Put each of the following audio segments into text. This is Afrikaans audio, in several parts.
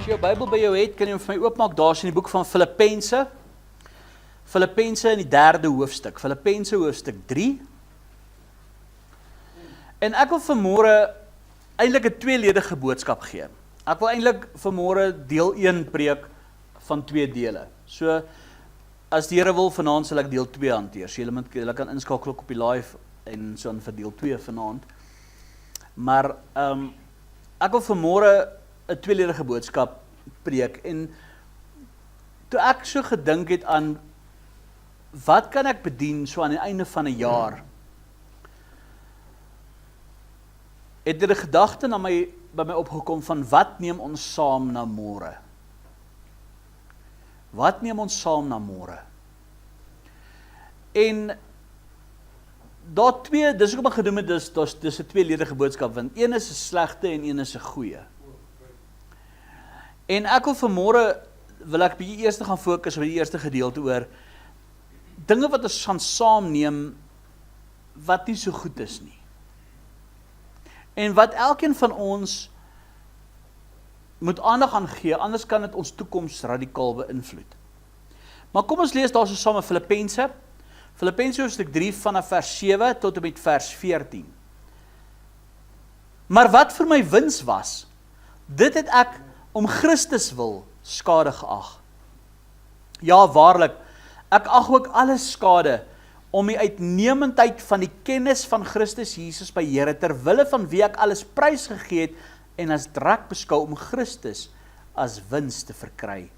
jy jou Bybel by jou het, kan jy hom vir my oopmaak, daar is in die boek van Filippense. Filippense in die 3de hoofstuk, Filippense hoofstuk 3. En ek wil vanmôre eintlik 'n tweeledige boodskap gee. Ek wil eintlik vanmôre deel 1 preek van 2 dele. So, as die Here wil, vanaand sal ek deel 2 hanteer. So julle kan inskakel op die live en so aan vir deel 2 vanaand. Maar ek wil vanmôre 'n tweeledige boodskap preek, en toe ek so gedink het aan wat kan ek bedien so aan die einde van 'n jaar, het er 'n gedagte by my opgekom van wat neem ons saam na môre? Wat neem ons saam na môre? En daar 2, dis hoekom ek genoem het, dis 'n tweeledige boodskap, want een is 'n slegte en een is 'n goeie. En ek wil vanmôre, wil ek bietjie eers gaan fokus op die eerste gedeelte oor dinge wat ons gaan saamneem wat nie so goed is nie. En wat elkeen van ons moet aandag aan gee, anders kan dit ons toekoms radikaal beïnvloed. Maar kom ons lees daar so saam Filippense. Filippense hoofstuk 3 vanaf vers 7 tot en met vers 14. Maar wat vir my wins was, dit het ek om Christus wil skade geag. Ja, waarlik, ek ag ook alles skade om die uitnemendheid van die kennis van Christus Jesus by Here, ter wille van wie ek alles prys gegee het en as drek beskou om Christus as wins te verkry.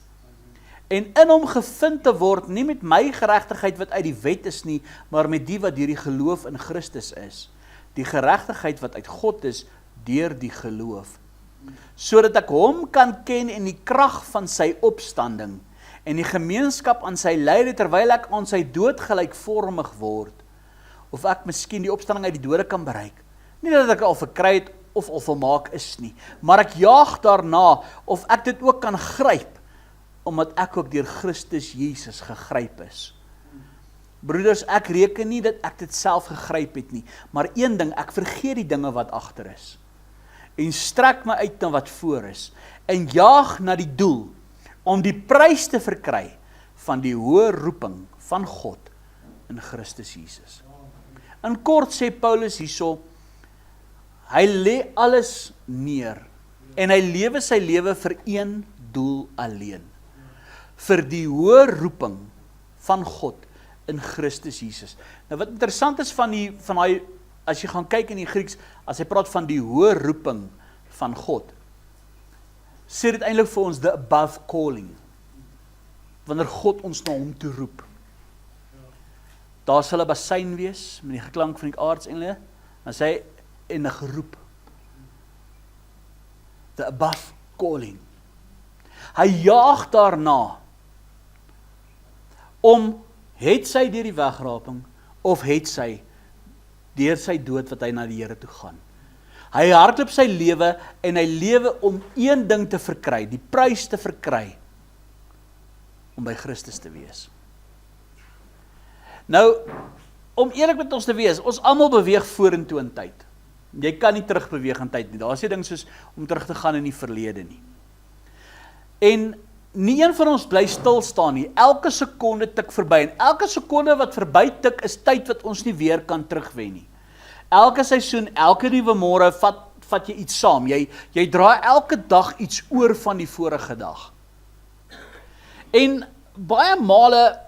En in hom gevind te word, nie met my geregtigheid wat uit die wet is nie, maar met die wat deur die geloof in Christus is. Die geregtigheid wat uit God is, deur die geloof. Sodat ek hom kan ken en die krag van sy opstanding, en die gemeenskap aan sy lyde, terwyl ek aan sy dood gelykvormig word, of ek miskien die opstanding uit die dode kan bereik. Nie dat ek al verkry het, of al volmaak is nie, maar ek jaag daarna, of ek dit ook kan gryp, omdat ek ook deur Christus Jesus gegryp is. Broeders, ek reken nie dat ek dit self gegryp het nie, maar een ding, ek vergeet die dinge wat agter is, en strek my uit na wat voor is, en jaag na die doel, om die prys te verkry van die hoë roeping van God in Christus Jesus. In kort sê Paulus hierso, hy lê alles neer, en hy lewe sy lewe vir een doel alleen, vir die hoë roeping van God in Christus Jesus. Nou wat interessant is van hy, as jy gaan kyk in die Grieks, as hy praat van die hoë roeping van God, sê dit eintlik vir ons the above calling, wanneer God ons na hom toe roep. Daar sal 'n bassein wees, met die geklank van die aardsengele, dan sê hy, en 'n geroep. The above calling. Hy jaag daarna, om, het sy deur die wegraping, of het sy deur sy dood wat hy na die Here toe gaan. Hy hardloop sy lewe, en hy lewe om een ding te verkry, die prys te verkry, om by Christus te wees. Nou, om eerlik met ons te wees, ons almal beweeg vorentoe in tyd. Jy kan nie terugbeweeg in tyd nie, daar is nie ding soos om terug te gaan in die verlede nie. En nie een van ons bly stil staan nie, elke sekonde tik verby, en elke sekonde wat verby tik, is tyd wat ons nie weer kan terugwen nie. Elke seisoen, elke nuwe môre, vat jy iets saam, jy dra elke dag iets oor van die vorige dag. En baie male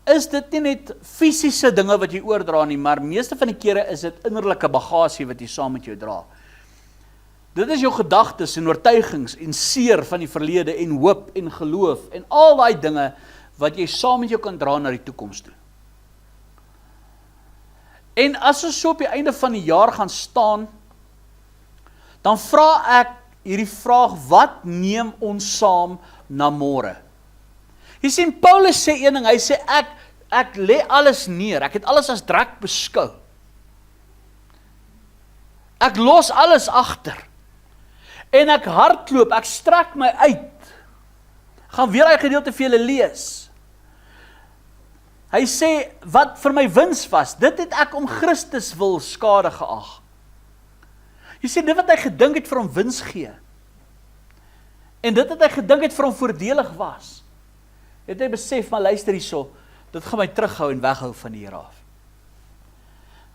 is dit nie net fisiese dinge wat jy oordra nie, maar meeste van die kere is dit innerlike bagasie wat jy saam met jou dra. Dit is jou gedagtes en oortuigings en seer van die verlede en hoop en geloof en al daai dinge wat jy saam met jou kan dra na die toekoms toe. En as ons so op die einde van die jaar gaan staan, dan vra ek hierdie vraag, wat neem ons saam na môre? Jy sien, Paulus sê een ding, hy sê, ek lê alles neer, ek het alles as drek beskou. Ek los alles agter. En ek hardloop, ek strek my uit. Gaan weer hy gedeelte vir julle lees. Hy sê, wat vir my wins was, dit het ek om Christus wil skade geag. Jy sê, dit wat hy gedink het vir hom wins gee, En dit het hy gedink het vir hom voordelig was. Het hy besef, maar luister hierso, dit gaan my terughou en weghou van die Here af.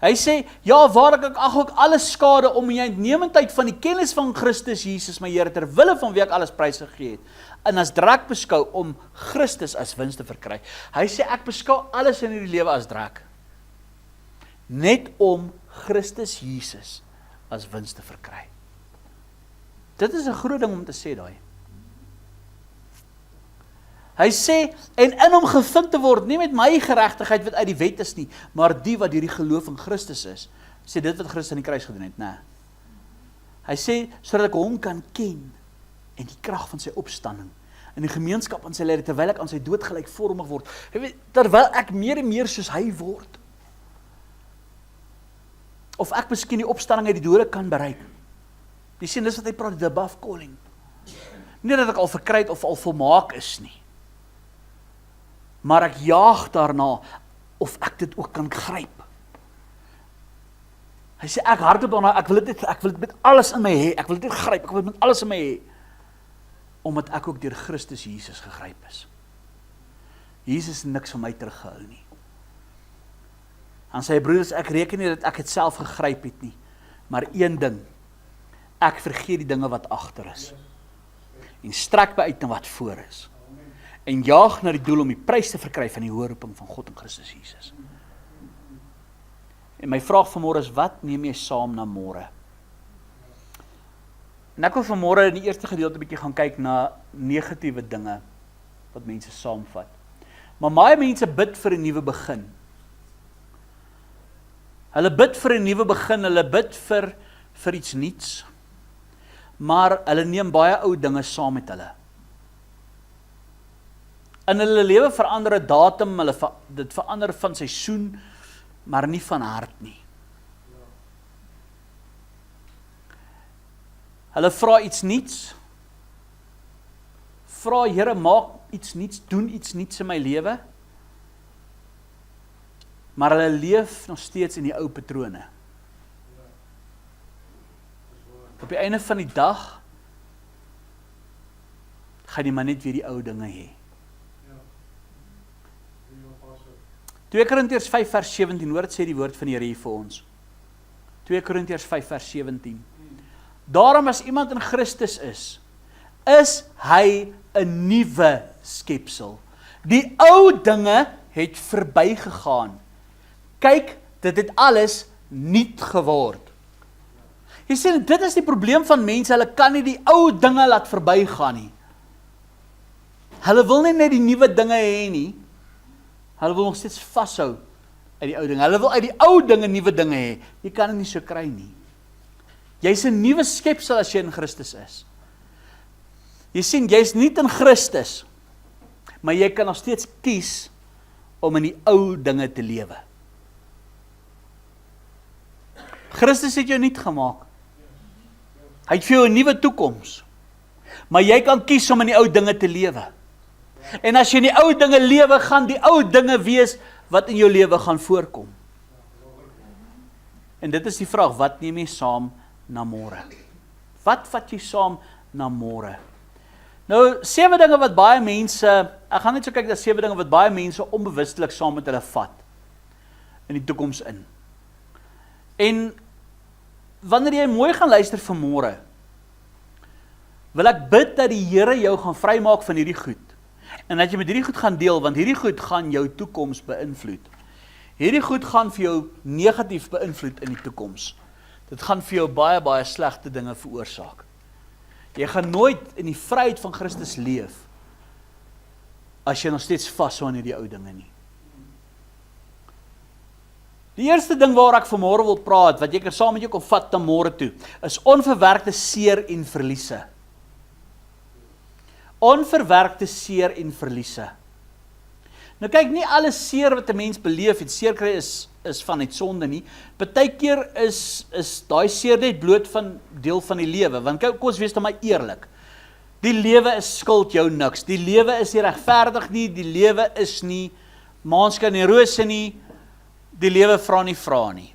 Hy sê, ja, waarlik ek ag ook alles skade om die uitnemendheid van die kennis van Christus Jesus, my Here, ter wille van wie ek alles prys gegee het, en as drek beskou om Christus as wins te verkry. Hy sê, ek beskou alles in hierdie lewe as drek, net om Christus Jesus as wins te verkry. Dit is 'n groot ding om te sê daai. Hy sê, en in hom gevind te word, nie met my geregtigheid wat uit die wet is nie, maar die wat deur die geloof in Christus is. Hy sê dit wat Christus aan die kruis gedoen het, nee. Hy sê, sodat ek hom kan ken, en die krag van sy opstanding, en die gemeenskap aan sy lyding, terwyl ek aan sy dood gelykvormig word, terwyl ek meer en meer soos hy word, of ek miskien die opstanding uit die dode kan bereik. Die sê, dis wat hy praat, the above calling. Nie dat ek al verkry het of al volmaak is nie, maar ek jaag daarna, of ek dit ook kan gryp. Hy sê, ek hardloop daarna, ek wil dit met alles in my hê, ek wil dit gryp, ek wil dit met alles in my hê, omdat ek ook deur Christus Jesus gegryp is. Jesus het niks van my teruggehou nie. Aan sy broeders, ek reken nie dat ek het self gegryp het nie, maar een ding, ek vergeet die dinge wat agter is, en strek my uit na wat voor is, en jaag na die doel om die prys te verkry van die hoë roeping van God in Christus Jesus. En my vraag vanmôre is, wat neem jy saam na môre? En ek wil vanmôre in die eerste gedeelte 'n bietjie gaan kyk na negatiewe dinge wat mense saamvat. Maar baie mense bid vir 'n nuwe begin. Hulle bid vir 'n nuwe begin, hulle bid vir iets nuuts. Maar hulle neem baie ou dinge saam met hulle. In hulle lewe verander 'n datum, dit verander van seisoen, maar nie van hart nie. Hulle vra iets nuuts. Vra, Here, maak iets nuuts, doen iets nuuts in my lewe. Maar hulle leef nog steeds in die ou patrone. Op die einde van die dag gaan jy maar net weer die ou dinge hê. 2 Korintiërs 5 vers 17, hoor dit sê die woord van die Here hier vir ons. 2 Korintiërs 5 vers 17. Daarom as iemand in Christus is hy 'n nuwe skepsel. Die ou dinge het verbygegaan. Kyk, dit het alles nuut geword. Jy sien, dit is die probleem van mense, hulle kan nie die ou dinge laat verbygaan nie. Hulle wil nie net die nuwe dinge hê nie, hulle wil nog steeds vashou uit die ou dinge. Hulle wil uit die ou dinge nuwe dinge hê. Jy kan dit nie so kry nie. Jy's 'n nuwe skepsel as jy in Christus is. Jy sien, jy's nie in Christus, maar jy kan nog steeds kies om in die ou dinge te lewe. Christus het jou nuut gemaak. Hy het vir jou 'n nuwe toekoms. Maar jy kan kies om in die ou dinge te lewe. En as jy in die ou dinge lewe, gaan die ou dinge wees wat in jou lewe gaan voorkom. En dit is die vraag, wat neem jy saam na môre? Wat vat jy saam na môre? Nou, 7 dinge wat baie mense, ek gaan net so kyk na 7 dinge wat baie mense onbewustelik saam met hulle vat in die toekoms in. En wanneer jy mooi gaan luister vanmôre, wil ek bid dat die Here jou gaan vrymaak van hierdie goed. En dat jy met hierdie goed gaan deel, want hierdie goed gaan jou toekoms beïnvloed. Hierdie goed gaan vir jou negatief beïnvloed in die toekoms. Dit gaan vir jou baie, baie slegte dinge veroorsaak. Jy gaan nooit in die vryheid van Christus leef, as jy nog steeds vashou aan hierdie ou dinge nie. Die eerste ding waar ek vanmôre wil praat, wat jy saam met jou kom vat na môre toe, is onverwerkte seer en verliese. Onverwerkte seer en verliese. Nou kyk, nie alle seer wat 'n mens beleef het, seer kry is vanuit sonde nie. Partykeer is daai seer net bloot van deel van die lewe, want kom ons wees nou maar eerlik. Die lewe is skuld jou niks. Die lewe is nie regverdig nie, die lewe is nie maanskyn en rose nie, die lewe vra nie.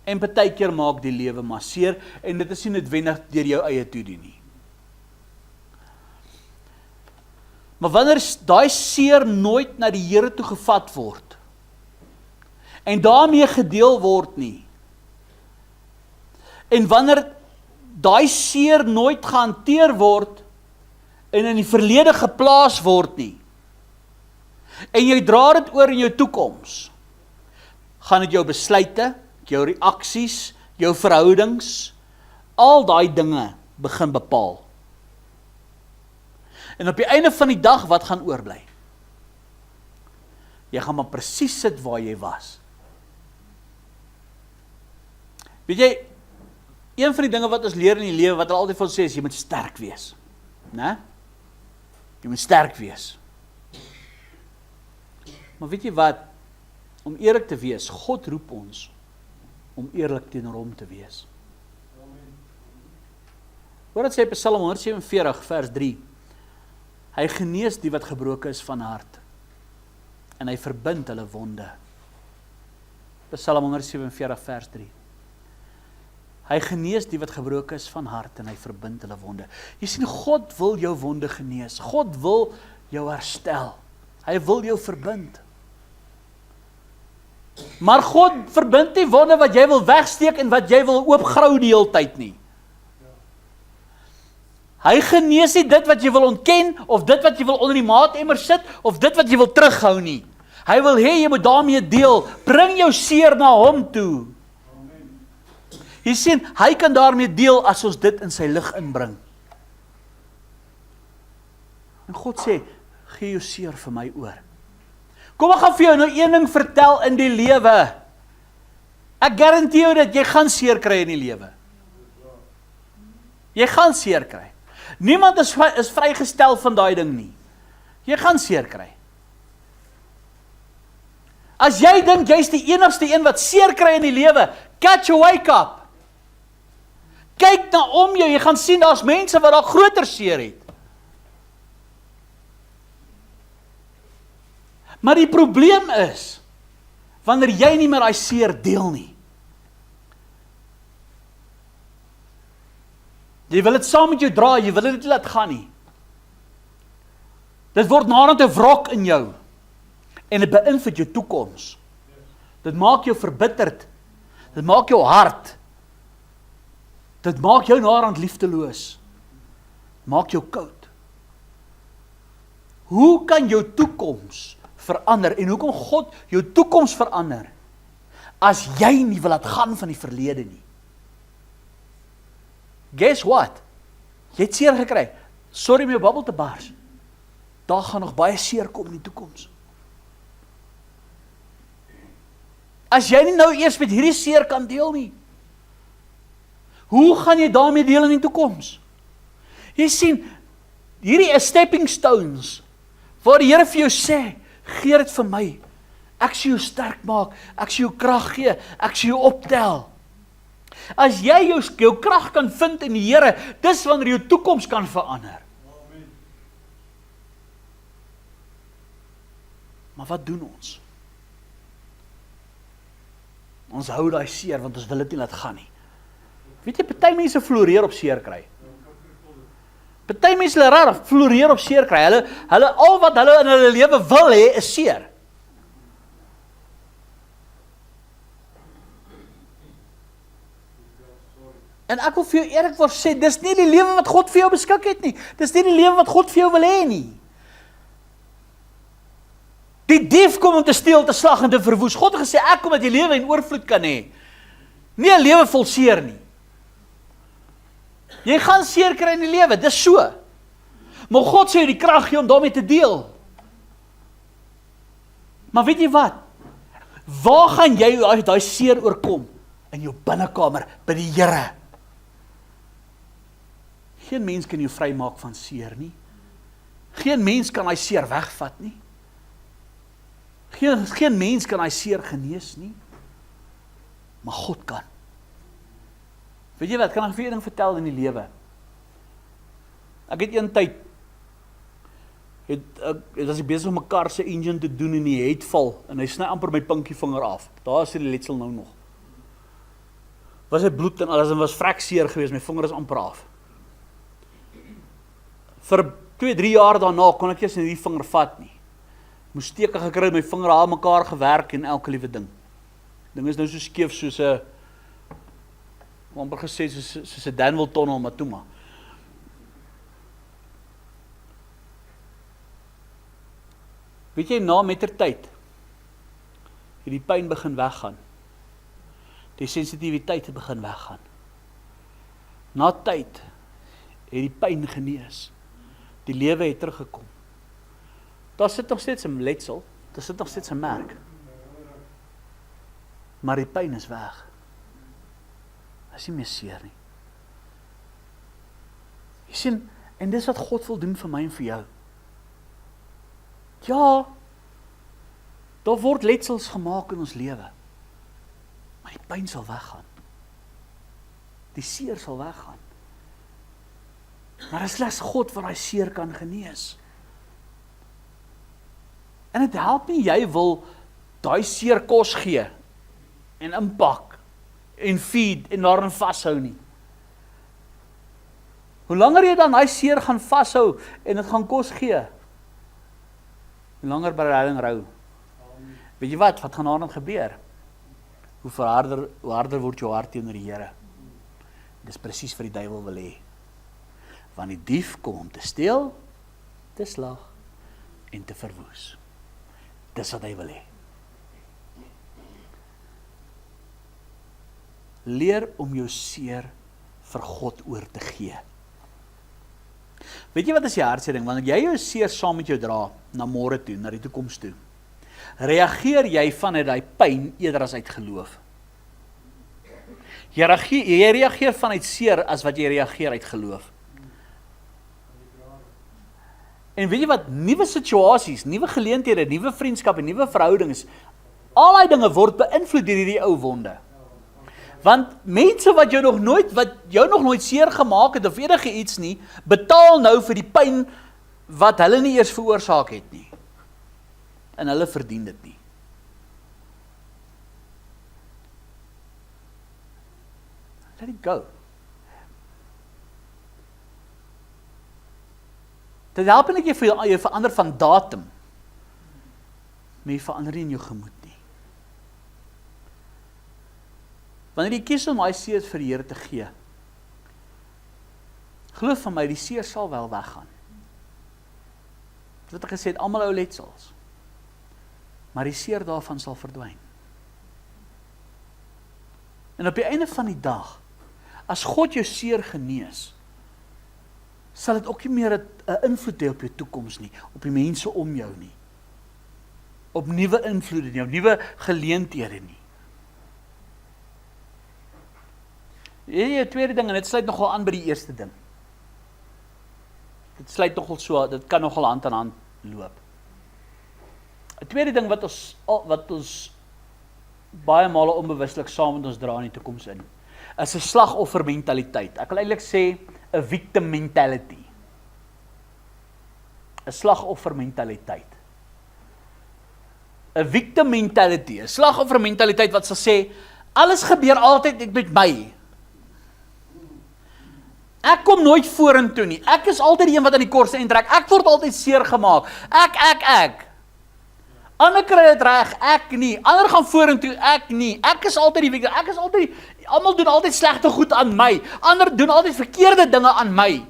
En partykeer maak die lewe maar seer, en dit is nie noodwendig deur jou eie toedoen nie. Maar wanneer daai seer nooit na die Here toe gevat word, en daarmee gedeel word nie, en wanneer daai seer nooit gehanteer word, en in die verlede geplaas word nie, en jy dra dit oor in jou toekoms, gaan dit jou besluite, jou reaksies, jou verhoudings, al daai dinge begin bepaal. En op die einde van die dag, wat gaan oorbly? Jy gaan maar presies sit waar jy was. Weet jy, een van die dinge wat ons leer in die lewe, wat hulle altyd vir ons sê, is, jy moet sterk wees. Né? Jy moet sterk wees. Maar weet jy wat? Om eerlik te wees, God roep ons om eerlik teenoor hom te wees. Hoor wat sê Psalm 147 vers 3. Hy genees die wat gebroken is van hart, en hy verbind hulle wonde. Psalm 147 vers 3. Hy genees die wat gebroken is van hart, en hy verbind hulle wonde. Jy sien, God wil jou wonde genees. God wil jou herstel. Hy wil jou verbind. Maar God verbind nie wonde wat jy wil wegsteek en wat jy wil oopgrou die hele tyd nie. Hy genees nie dit wat jy wil ontken, of dit wat jy wil onder die maatemmer sit, of dit wat jy wil terughou nie. Hy wil hê jy moet daarmee deel. Bring jou seer na hom toe. Jy sien, hy kan daarmee deel as ons dit in sy lig inbring. En God sê, gee jou seer vir my oor. Kom, ek gaan vir jou nou een ding vertel in die lewe. Ek garandeer jou dat jy gaan seer kry in die lewe. Jy gaan seer kry. Niemand is vrygestel van daai ding nie. Jy gaan seer kry. As jy dink jy's die enigste een wat seer kry in die lewe, catch a wake up. Kyk na om jou, jy gaan sien daar's mense wat daar groter seer het. Maar die probleem is, wanneer jy nie meer daai seer deel nie. Jy wil dit saam met jou dra, jy wil dit nie laat gaan nie. Dit word naderhand 'n wrok in jou. En dit beïnvloed jou toekoms. Dit maak jou verbitterd. Dit maak jou hard. Dit maak jou naderhand liefdeloos. Maak jou koud. Hoe kan jou toekoms verander, en hoekom God jou toekoms verander, as jy nie wil laat gaan van die verlede nie? Guess what? Jy het seer gekry. Sorry om jou babbel te bars. Daar gaan nog baie seer kom in die toekoms. As jy nie nou eers met hierdie seer kan deel nie, hoe gaan jy daarmee deel in die toekoms? Jy sien, hierdie is stepping stones, waar die Here vir jou sê, gee dit vir my, ek sal jou sterk maak, ek sal jou krag gee, ek sal jou optel. As jy jou krag kan vind in die Here, dis wanneer jou toekoms kan verander. Maar wat doen ons? Ons hou daai seer, want ons wil dit nie laat gaan nie. Weet jy, party mense floreer op seer kry. Party mense rarig floreer op seer kry. Hulle al wat hulle in hulle lewe wil hê, is seer. En ek wil vir jou eerlik sê, dis nie die lewe wat God vir jou beskik het nie. Dis nie die lewe wat God vir jou wil hê nie. Die dief kom om te steel, te slag en te verwoes. God het gesê, ek kom dat jy lewe en oorvloed kan hê. Nie 'n lewe vol seer nie. Jy gaan seer kry in die lewe, dis so. Maar God sê jy die krag gee om daarmee te deel. Maar weet jy wat? Waar gaan jy daai seer oorkom? In jou binnekamer, by die Here. Geen mens kan jou vrymaak van seer nie. Geen mens kan daai seer wegvat nie. Geen mens kan daai seer genees nie. Maar God kan. Weet jy wat, kan ek vir jou 'n ding vertel in die lewe? Ek het een tyd, was ek besig om 'n kar se engine te doen en die het val, en hy sny amper my pinkie vinger af. Daar is die letsel nou nog. Was hy bloed en alles, en was vrek seer geweest, my vinger is amper af. Vir 2-3 jaar daarna kon ek eers nie die vinger vat nie. Moes steke gekry, my vinger al mekaar gewerk en elke liewe ding. Ding is nou so skeef soos 'n amper gesê soos 'n Danville tonnel, maar toe maar. Weet jy, na mettertyd het die pyn begin weggaan. Die sensitiwiteit het begin weggaan. Na tyd het die pyn genees. Die lewe het teruggekom. Daar sit nog steeds 'n letsel, daar sit nog steeds 'n merk. Maar die pyn is weg. Is nie meer seer nie. Jy sien, en dis wat God wil doen vir my en vir jou. Ja, daar word letsels gemaak in ons lewe. Maar die pyn sal weggaan. Die seer sal weggaan. Maar dit is slegs God wat daai seer kan genees. En dit help nie jy wil daai seer kos gee en inpak en feed en daarin vashou nie. Hoe langer jy dan daai seer gaan vashou en dit gaan kos gee, hoe langer berading rou. Weet jy wat gaan daarin gebeur? Hoe harder word jou hart teenoor die Here. Dis presies wat die duiwel wil hê. Want die dief kom om te steel, te slag en te verwoes. Dis wat hy wil hê. Leer om jou seer vir God oor te gee. Weet jy wat is die hardste ding? Wanneer jy jou seer saam met jou dra, na môre toe, na die toekoms toe, reageer jy vanuit daai pyn eerder as uit geloof. Jy reageer vanuit seer as wat jy reageer uit geloof. En weet jy wat, nuwe situasies, nuwe geleenthede, nuwe vriendskappe, nuwe verhoudings, al die dinge word beïnvloed deur hierdie ou wonde. Want mense wat jou nog nooit seer gemaak het of enige iets nie, betaal nou vir die pyn wat hulle nie eers veroorsaak het nie. En hulle verdien dit nie. Let it go. Dit help nie dat jy verander van datum, maar jy verander nie in jou gemoed nie. Wanneer jy kies om daai seer vir die Here te gee, glo van my, die seer sal wel weggaan. Wat ek gesê het, almal ou letsels. Maar die seer daarvan sal verdwyn. En op die einde van die dag, as God jou seer genees, sal dit ook nie meer 'n invloed hê op jou toekoms nie, op die mense om jou nie, op nuwe invloede nie, op nuwe geleenthede nie. Die tweede ding, en dit sluit nogal aan by die eerste ding. Dit kan nogal hand aan hand loop. 'n Tweede ding wat ons baie male onbewustelik saam met ons dra in die toekoms in, is 'n slagoffermentaliteit. Ek wil eintlik sê 'n victim mentality. 'n Slagoffermentaliteit. 'n victim mentality, 'n slagoffermentaliteit wat sal sê, alles gebeur altyd met my. Ek kom nooit vorentoe nie. Ek is altyd die een wat aan die kortste end trek. Ek word altyd seer gemaak. Ek. Ander kry dit reg, ek nie. Ander gaan vorentoe, ek nie. Ek is altyd die victim. Almal doen altyd slegte goed aan my. Ander doen altyd verkeerde dinge aan my.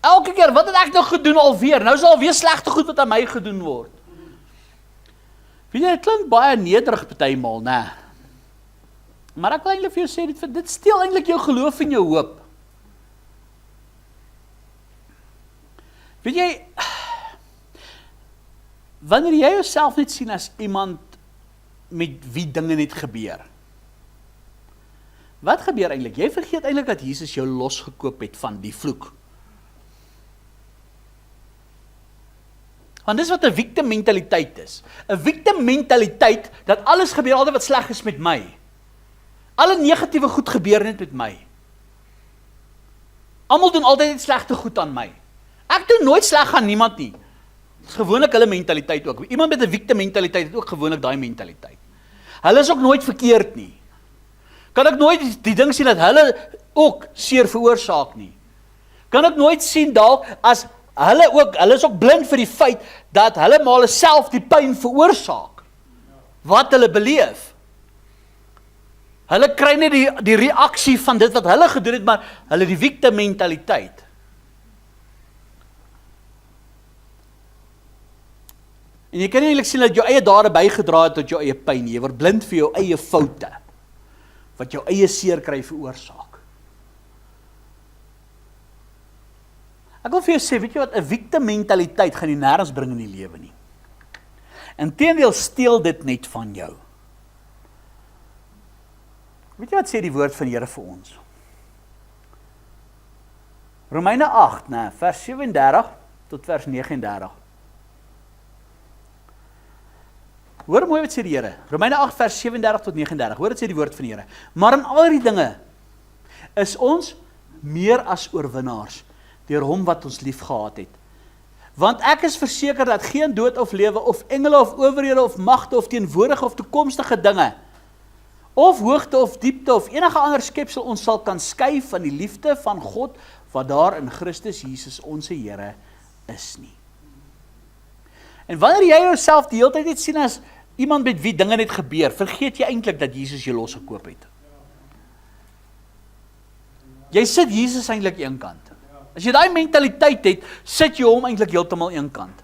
Elke keer, wat het ek nou gedoen alweer? Nou sal alweer slegte goed wat aan my gedoen word. Weet jy, dit klink baie nederig partymal, né? Maar ek wil eintlik vir jou sê, dit steel eintlik jou geloof en jou hoop. Weet jy, wanneer jy jouself net sien as iemand met wie dinge net gebeur, wat gebeur eintlik? Jy vergeet eintlik dat Jesus jou losgekoop het van die vloek. Want dis wat 'n victim mentaliteit is. 'n Victim mentaliteit, dat alles gebeur altyd wat sleg is met my. Alle negatiewe goed gebeur net met my. Almal doen altyd net slegte goed aan my. Ek doen nooit sleg aan niemand nie. Dis gewoonlik hulle mentaliteit ook. Iemand met 'n victim mentaliteit het ook gewoonlik daai mentaliteit. Hulle is ook nooit verkeerd nie. Kan ek nooit die ding sien dat hulle ook seer veroorsaak nie? Kan ek nooit sien dalk as hulle is ook blind vir die feit dat hulle maar self die pyn veroorsaak wat hulle beleef. Hulle kry net die reaksie van dit wat hulle gedoen het, maar hulle die victim mentaliteit. En jy kan nie eintlik sien dat jou eie dade bygedra het tot jou eie pyn nie. Jy word blind vir jou eie foute wat jou eie seer kry veroorsaak. Ek wil vir jou sê, weet jy wat, 'n victim mentaliteit gaan jy nêrens bring in die lewe nie. Inteendeel steel dit net van jou. Weet jy wat sê die woord van die Here vir ons? Romeine 8, vers 37 tot vers 39. Hoor mooi wat sê die Here. Romeine 8 vers 37 tot 39. Hoor wat sê die woord van die Here. Maar in al die dinge is ons meer as oorwinnaars deur hom wat ons lief gehad het. Want ek is verseker dat geen dood of lewe of engele of owerhede of magte of teenwoordige of toekomstige dinge of hoogte of diepte of enige ander skepsel ons sal kan skei van die liefde van God wat daar in Christus Jesus ons Here is nie. En wanneer jy jouself die hele tyd net sien as iemand met wie dinge net gebeur, vergeet jy eintlik dat Jesus jou losgekoop het. Jy sit Jesus eintlik eenkant. As jy daai mentaliteit het, sit jy hom eintlik heeltemal eenkant.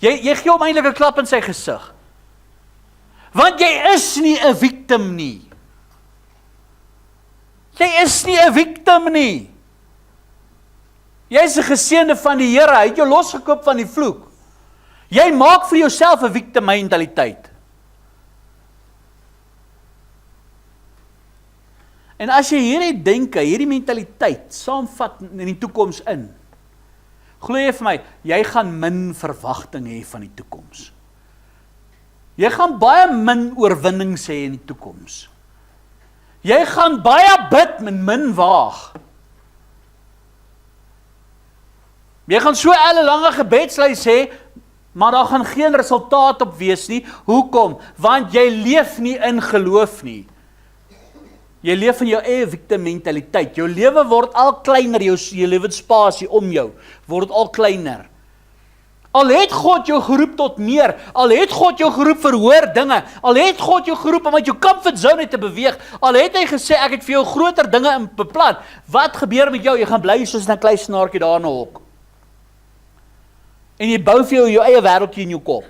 Jy gee hom eintlik 'n klap in sy gesig. Want jy is nie 'n victim nie. Jy is nie 'n victim nie. Jy is 'n geseënde van die Here. Hy het jou losgekoop van die vloek. Jy maak vir jouself 'n victim mentaliteit. En as jy hierdie denke, hierdie mentaliteit saamvat in die toekoms in, glo jy vir my, jy gaan min verwagting hê van die toekoms. Jy gaan baie min oorwinnings hê in die toekoms. Jy gaan baie bid en min waag. Jy gaan so 'n lange gebedslys hê, maar daar gaan geen resultaat op wees nie. Hoekom? Want jy leef nie in geloof nie. Jy leef in jou eie victim mentaliteit. Jou lewe word al kleiner, jou lewensspasie om jou word al kleiner. Al het God jou geroep tot meer, al het God jou geroep vir hoër dinge, al het God jou geroep om uit jou comfort zone te beweeg, al het hy gesê ek het vir jou groter dinge in beplan, wat gebeur met jou? Jy gaan bly soos 'n klein snaartjie daar in 'n hok. En jy bou vir jou eie wêreldjie in jou kop.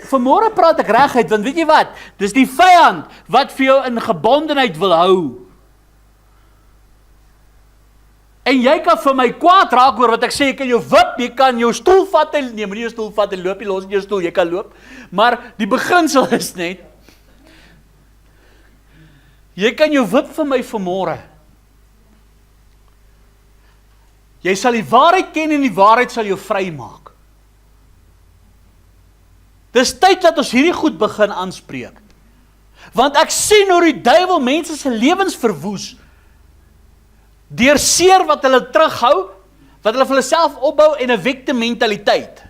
Vanmôre praat ek reguit, want weet jy wat? Dis die vyand wat vir jou in gebondenheid wil hou. En jy kan vir my kwaad raak oor wat ek sê, jy kan jou wip, jy kan jou stoel vat, nee, moenie jou stoel vat en loop, jy los in jou stoel, jy kan loop. Maar die beginsel is net, jy kan jou wip vir my vanmôre. Jy sal die waarheid ken en die waarheid sal jou vry maak. Dis tyd dat ons hierdie goed begin aanspreek. Want ek sien hoe die duiwel mense se lewens verwoes, deur seer wat hulle terughou, wat hulle vir hulle self opbou en 'n victim mentaliteit.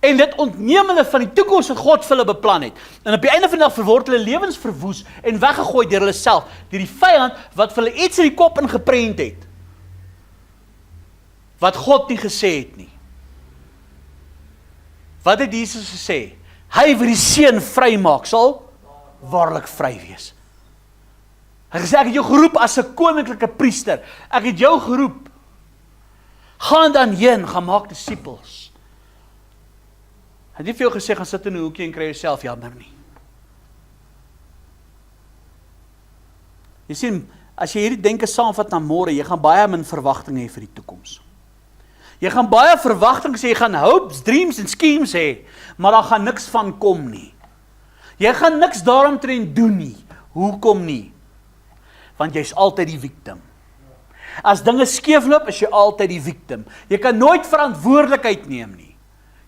En dit ontneem hulle van die toekoms wat God vir hulle beplan het. En op die einde van die dag word hulle lewens verwoes en weggegooi deur hulle self, deur die vyand wat vir hulle iets in die kop ingeprent het, wat God nie gesê het nie. Wat het Jesus gesê? Hy wat die seun vrymaak, sal waarlik vry wees. Hy het gesê, ek het jou geroep as 'n koninklike priester. Ek het jou geroep. Gaan dan heen, gaan maak disippels. Hy het nie vir jou gesê, gaan sit in 'n hoekie en kry jouself jammer nie. Jy sien, as jy hierdie denke saamvat na môre, jy gaan baie min verwagting hê vir die toekoms. Jy gaan baie verwagting sê, jy gaan hopes, dreams en schemes hê, maar daar gaan niks van kom nie. Jy gaan niks daaromtrent doen nie. Hoekom nie? Want jy's altyd die victim. As dinge skeefloop, is jy altyd die victim. Jy kan nooit verantwoordelikheid neem nie.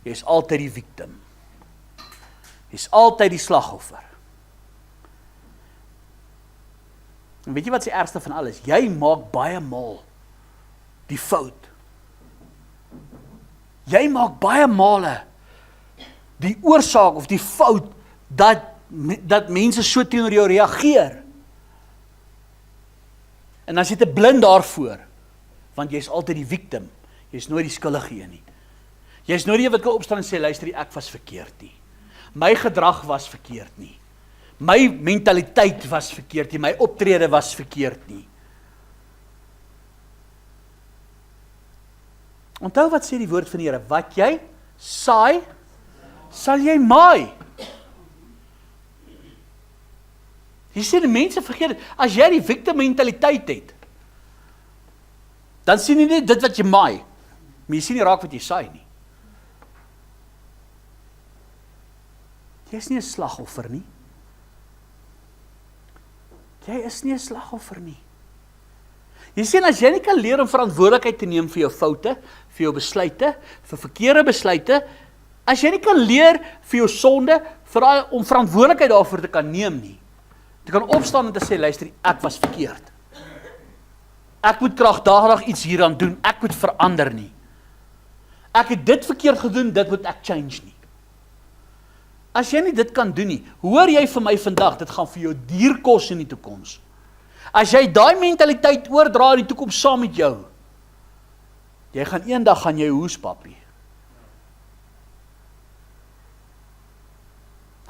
Jy's altyd die victim. Jy's altyd die slagoffer. En weet jy wat die ergste van alles? Jy maak baie maal die fout. Jy maak baie male die oorsaak of die fout dat dat mense so teenoor jou reageer. En dan sit jy blind daarvoor, want jy is altyd die victim, jy is nooit die skuldige een nie. Jy is nooit die wat kan opstaan en sê, luister, ek was verkeerd nie. My gedrag was verkeerd nie. My mentaliteit was verkeerd nie, my optrede was verkeerd nie. Onthou wat sê die woord van die Here, wat jy saai, sal jy maai. Jy sê die mense vergeet, as jy die victim mentaliteit het, dan sien jy nie dit wat jy maai, maar jy sien nie raak wat jy saai nie. Jy is nie 'n slagoffer nie. Jy is nie 'n slagoffer nie. Jy sien, as jy nie kan leer om verantwoordelikheid te neem vir jou foute, vir jou besluite, vir verkeerde besluite, as jy nie kan leer vir jou sonde, om verantwoordelikheid daarvoor te kan neem nie, te kan opstaan en te sê, luister, ek was verkeerd. Ek moet kragtadig iets hieraan doen, ek moet verander nie. Ek het dit verkeerd gedoen, dit moet ek change nie. As jy nie dit kan doen nie, hoor jy vir my vandag, dit gaan vir jou duur kos in die toekoms. As jy daai mentaliteit oordra in die toekoms saam met jou, jy gaan eendag gaan jy hoes, papie.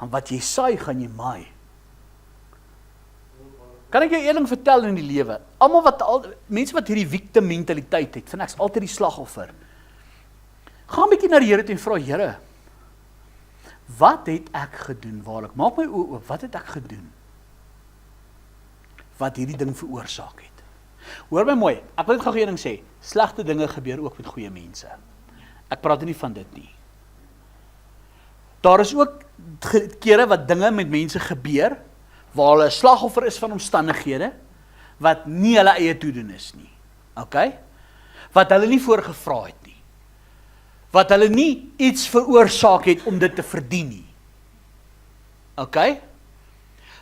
En wat jy saai, gaan jy maai. Kan ek jou een ding vertel in die lewe? Mense wat hierdie victim mentaliteit het, vind ek's altyd die slagoffer. Gaan 'n bietjie na die Here toe en vra, Here, wat het ek gedoen, waarlik? Maak my oë oop, wat het ek gedoen? Wat hierdie ding veroorsaak het. Hoor my mooi, ek wil net gou een ding sê, slegte dinge gebeur ook met goeie mense. Ek praat nie van dit nie. Daar is ook kere wat dinge met mense gebeur, waar hulle 'n slagoffer is van omstandighede, wat nie hulle eie toedoen is nie. Okay? Wat hulle nie voorgevra het nie. Wat hulle nie iets veroorsaak het om dit te verdien nie. Okay?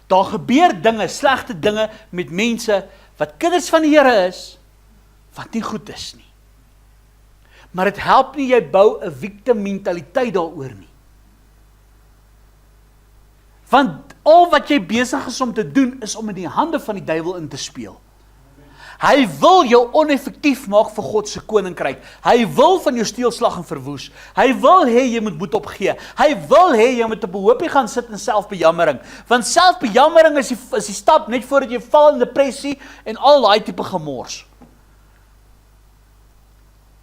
Daar gebeur dinge, slegte dinge met mense, wat kinders van die Here is, wat nie goed is nie. Maar dit help nie, jy bou 'n victim mentaliteit daaroor nie. Want al wat jy besig is om te doen, is om in die hande van die duiwel in te speel. Hy wil jou oneffektief maak vir God se koninkryk. Hy wil van jou steel, slag en verwoes. Hy wil hê jy moet moed opgee. Hy wil hê jy moet op 'n hoopie gaan sit in selfbejammering. Want selfbejammering is die stap net voordat jy val in depressie en al daai tipe gemors.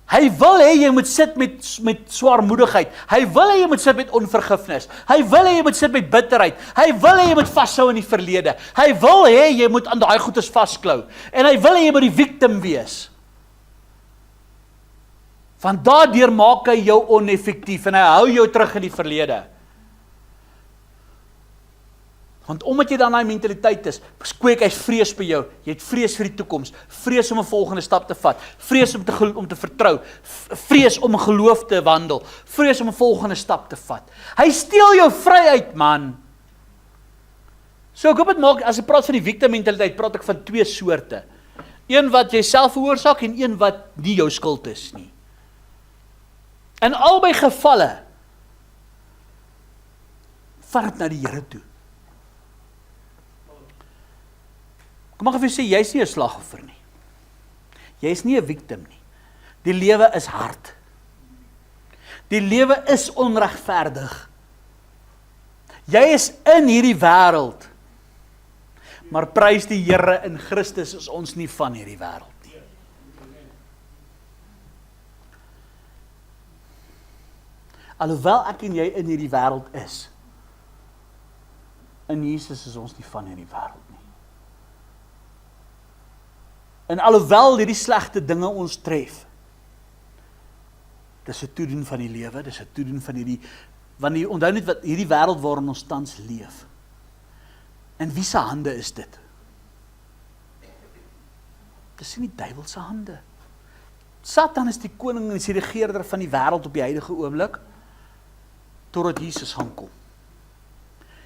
Hy wil hê jy moet sit met swaarmoedigheid. Hy wil hê jy moet sit met onvergifnis. Hy wil hê jy moet sit met bitterheid. Hy wil hê jy moet vashou in die verlede. Hy wil hê jy moet aan daai goedes vasklou. En hy wil hê jy moet die victim wees. Want daardeur maak hy jou oneffektief en hy hou jou terug in die verlede. Want omdat jy dan daai mentaliteit is, kweek hy vrees by jou. Jy het vrees vir die toekoms, vrees om 'n volgende stap te vat, vrees om te vertrou, vrees om in geloof te wandel, vrees om 'n volgende stap te vat. Hy steel jou vryheid, man. So ek hoop dit maak, as ek praat van die victim mentaliteit, praat ek van twee soorte. Een wat jy self veroorsaak en een wat nie jou skuld is nie. In albei gevalle, vat dit na die Here toe. Kom maar vir sê, jy is nie 'n slagoffer nie. Jy is nie 'n victim nie. Die lewe is hard. Die lewe is onregverdig. Jy is in hierdie wêreld. Maar prys die Here, in Christus is ons nie van hierdie wêreld nie. Alhoewel ek en jy in hierdie wêreld is, in Jesus is ons nie van hierdie wêreld nie. En alhoewel hierdie slegte dinge ons tref, dis 'n toedoen van die lewe, dis 'n toedoen van hierdie, want onthou net wat hierdie wêreld waarin ons tans leef. In wie se hande is dit? Dis in die duiwel se hande. Satan is die koning en is die regerder van die wêreld op die huidige oomblik, totdat Jesus gaan kom.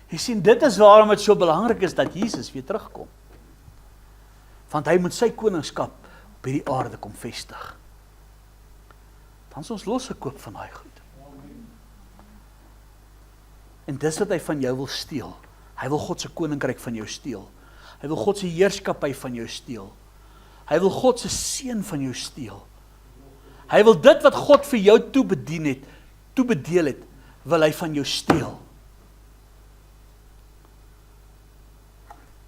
Jy sien, dit is waarom dit so belangrik is dat Jesus weer terugkom. Want hy moet sy koningskap op hierdie aarde kom vestig. Dan is ons losgekoop van daai goed. En dis wat hy van jou wil steel. Hy wil God se koninkryk van jou steel. Hy wil God se heerskappy van jou steel. Hy wil God se seën van jou steel. Hy wil dit wat God vir jou toebedeel het, wil hy van jou steel.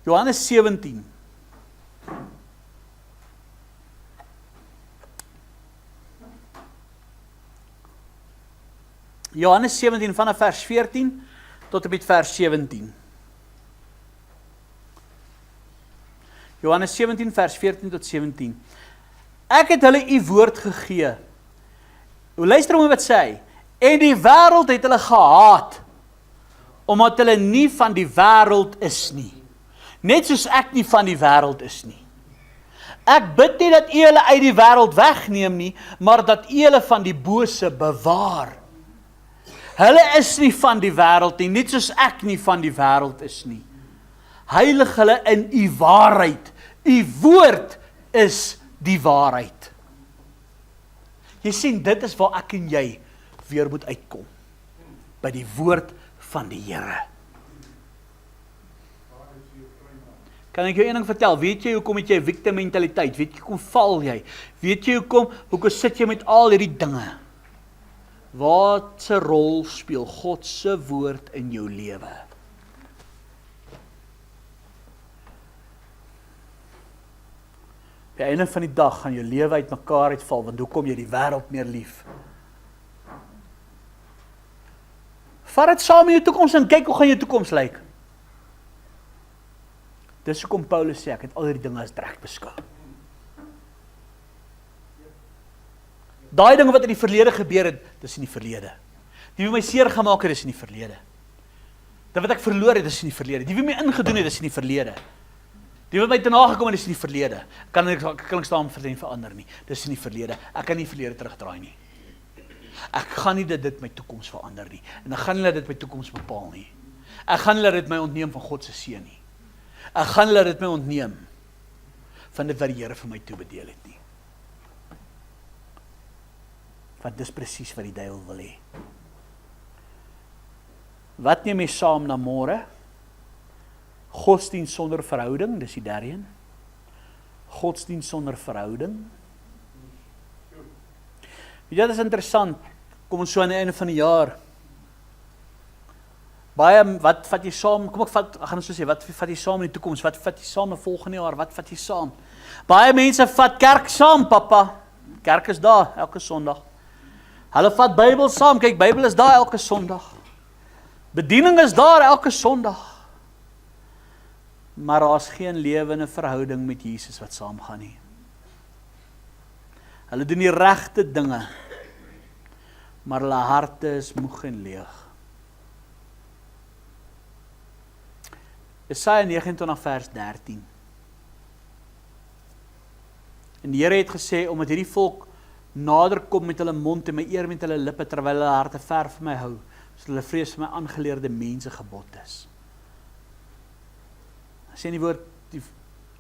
Johannes 17. Johannes 17 vanaf vers 14 tot en met vers 17. Johannes 17 vers 14 tot 17. Ek het hulle u woord gegee. Luister om wat sê hy. En die wêreld het hulle gehaat, omdat hulle nie van die wêreld is nie. Net soos ek nie van die wêreld is nie. Ek bid nie dat u hulle uit die wêreld wegneem nie, maar dat u hulle van die bose bewaar. Hulle is nie van die wêreld nie, net soos ek nie van die wêreld is nie. Heilig hulle in u waarheid. U woord is die waarheid. Jy sien, dit is waar ek en jy weer moet uitkom. By die woord van die Here. Kan ek jou een ding vertel? Weet jy hoekom het jy victim mentaliteit? Weet jy hoekom val jy? Weet jy hoekom sit jy met al hierdie dinge? Wat se rol speel God se woord in jou lewe? Op die einde van die dag gaan jou lewe uit mekaar uitval, want hoekom jy die wêreld meer lief? Vat dit saam in jou toekoms en kyk hoe gaan jou toekoms lyk. Dis hoekom Paulus sê, ek het al hierdie dinge as reg beskou. Daai dinge wat in die verlede gebeur het, dis in die verlede. Die wat my seer gemaak het, is in die verlede. Dit wat ek verloor het, is in die verlede. Die wat my ingedoen het, is in die verlede. Die wat my te nagekom het, is in die verlede. Kan ek staan vir en verander nie. Dis in die verlede. Ek kan nie verlede terugdraai nie. Ek gaan nie dit my toekoms verander nie. En ek gaan nie dit my toekoms bepaal nie. Ek gaan nie dit my ontneem van God se seën nie. Ek gaan nie dit my ontneem van dit wat die Here vir my toebedeel het nie. Want dis presies wat die duiwel wil hê. Wat neem jy saam na môre? Godsdienst sonder verhouding, dis die derde een. Godsdienst sonder verhouding. Weet jy, dit is interessant, kom ons so aan die einde van die jaar. Baie, wat vat jy saam, kom ek gaan so sê, wat vat jy saam in die toekoms, wat vat jy saam in volgende jaar, wat vat jy saam? Baie mense vat kerk saam, papa. Kerk is daar, elke Sondag. Hulle vat Bybel saam, kyk, Bybel is daar elke Sondag. Bediening is daar elke Sondag. Maar daar is geen lewende verhouding met Jesus wat saamgaan nie. Hulle doen die regte dinge, maar hulle harte is moeg en leeg. Jesaja 29 vers 13. En die Here het gesê, omdat hierdie volk nader kom met hulle mond en my eer met hulle lippe, terwyl hulle harte ver van my hou, so hulle vrees vir my aangeleerde mense gebod is. Sê in die woord,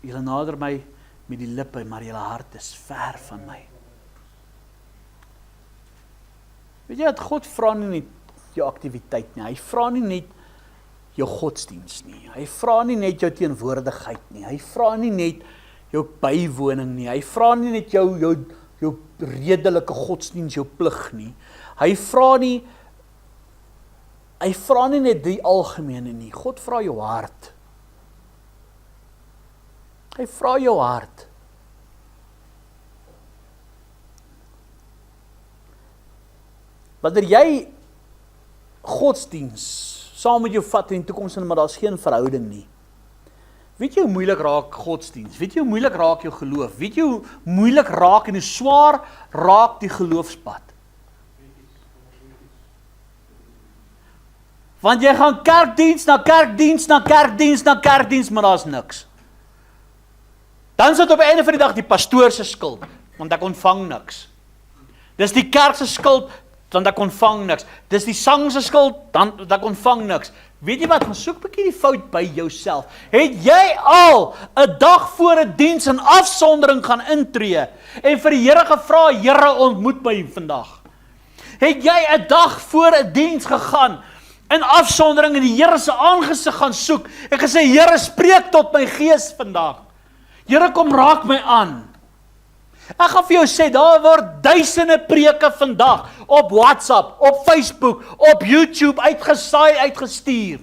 julle nader my met die lippe, maar julle hart is ver van my. Weet jy dat God vra nie net jou aktiwiteit nie, hy vra nie net jou godsdienst nie, hy vra nie net jou teenwoordigheid nie, hy vra nie net jou bywoning nie, hy vra nie net jou redelike godsdienst, jou plig nie, hy vra nie net die algemene nie, God vra jou hart. Hy vra jou hart. Wanneer jy godsdienst saam met jou vat in die toekoms, maar daar is geen verhouding nie. Weet jy hoe moeilik raak godsdienst? Weet jy hoe moeilik raak jou geloof? Weet jy hoe moeilik raak en hoe swaar raak die geloofspad? Want jy gaan kerkdienst na kerkdienst na kerkdienst na kerkdienst, maar daar is niks. Dan is dit op die einde van die dag die pastoor se skuld, want ek ontvang niks. Dis die kerk se skuld, want ek ontvang niks. Dis die sang se skuld, dan ek ontvang niks. Weet jy wat, gaan soek 'n bietjie die fout by jouself. Het jy al 'n dag voor 'n diens in afsondering gaan intree en vir die Here gevra, Here ontmoet my vandag? Het jy 'n dag voor 'n diens gegaan in afsondering in die Here se aangesig gaan soek. Ek gesê, Here, spreek tot my gees vandag. Here, kom raak my aan. Ek gaan vir jou sê, daar word duisende preke vandag op WhatsApp, op Facebook, op YouTube uitgesaai, uitgestuur.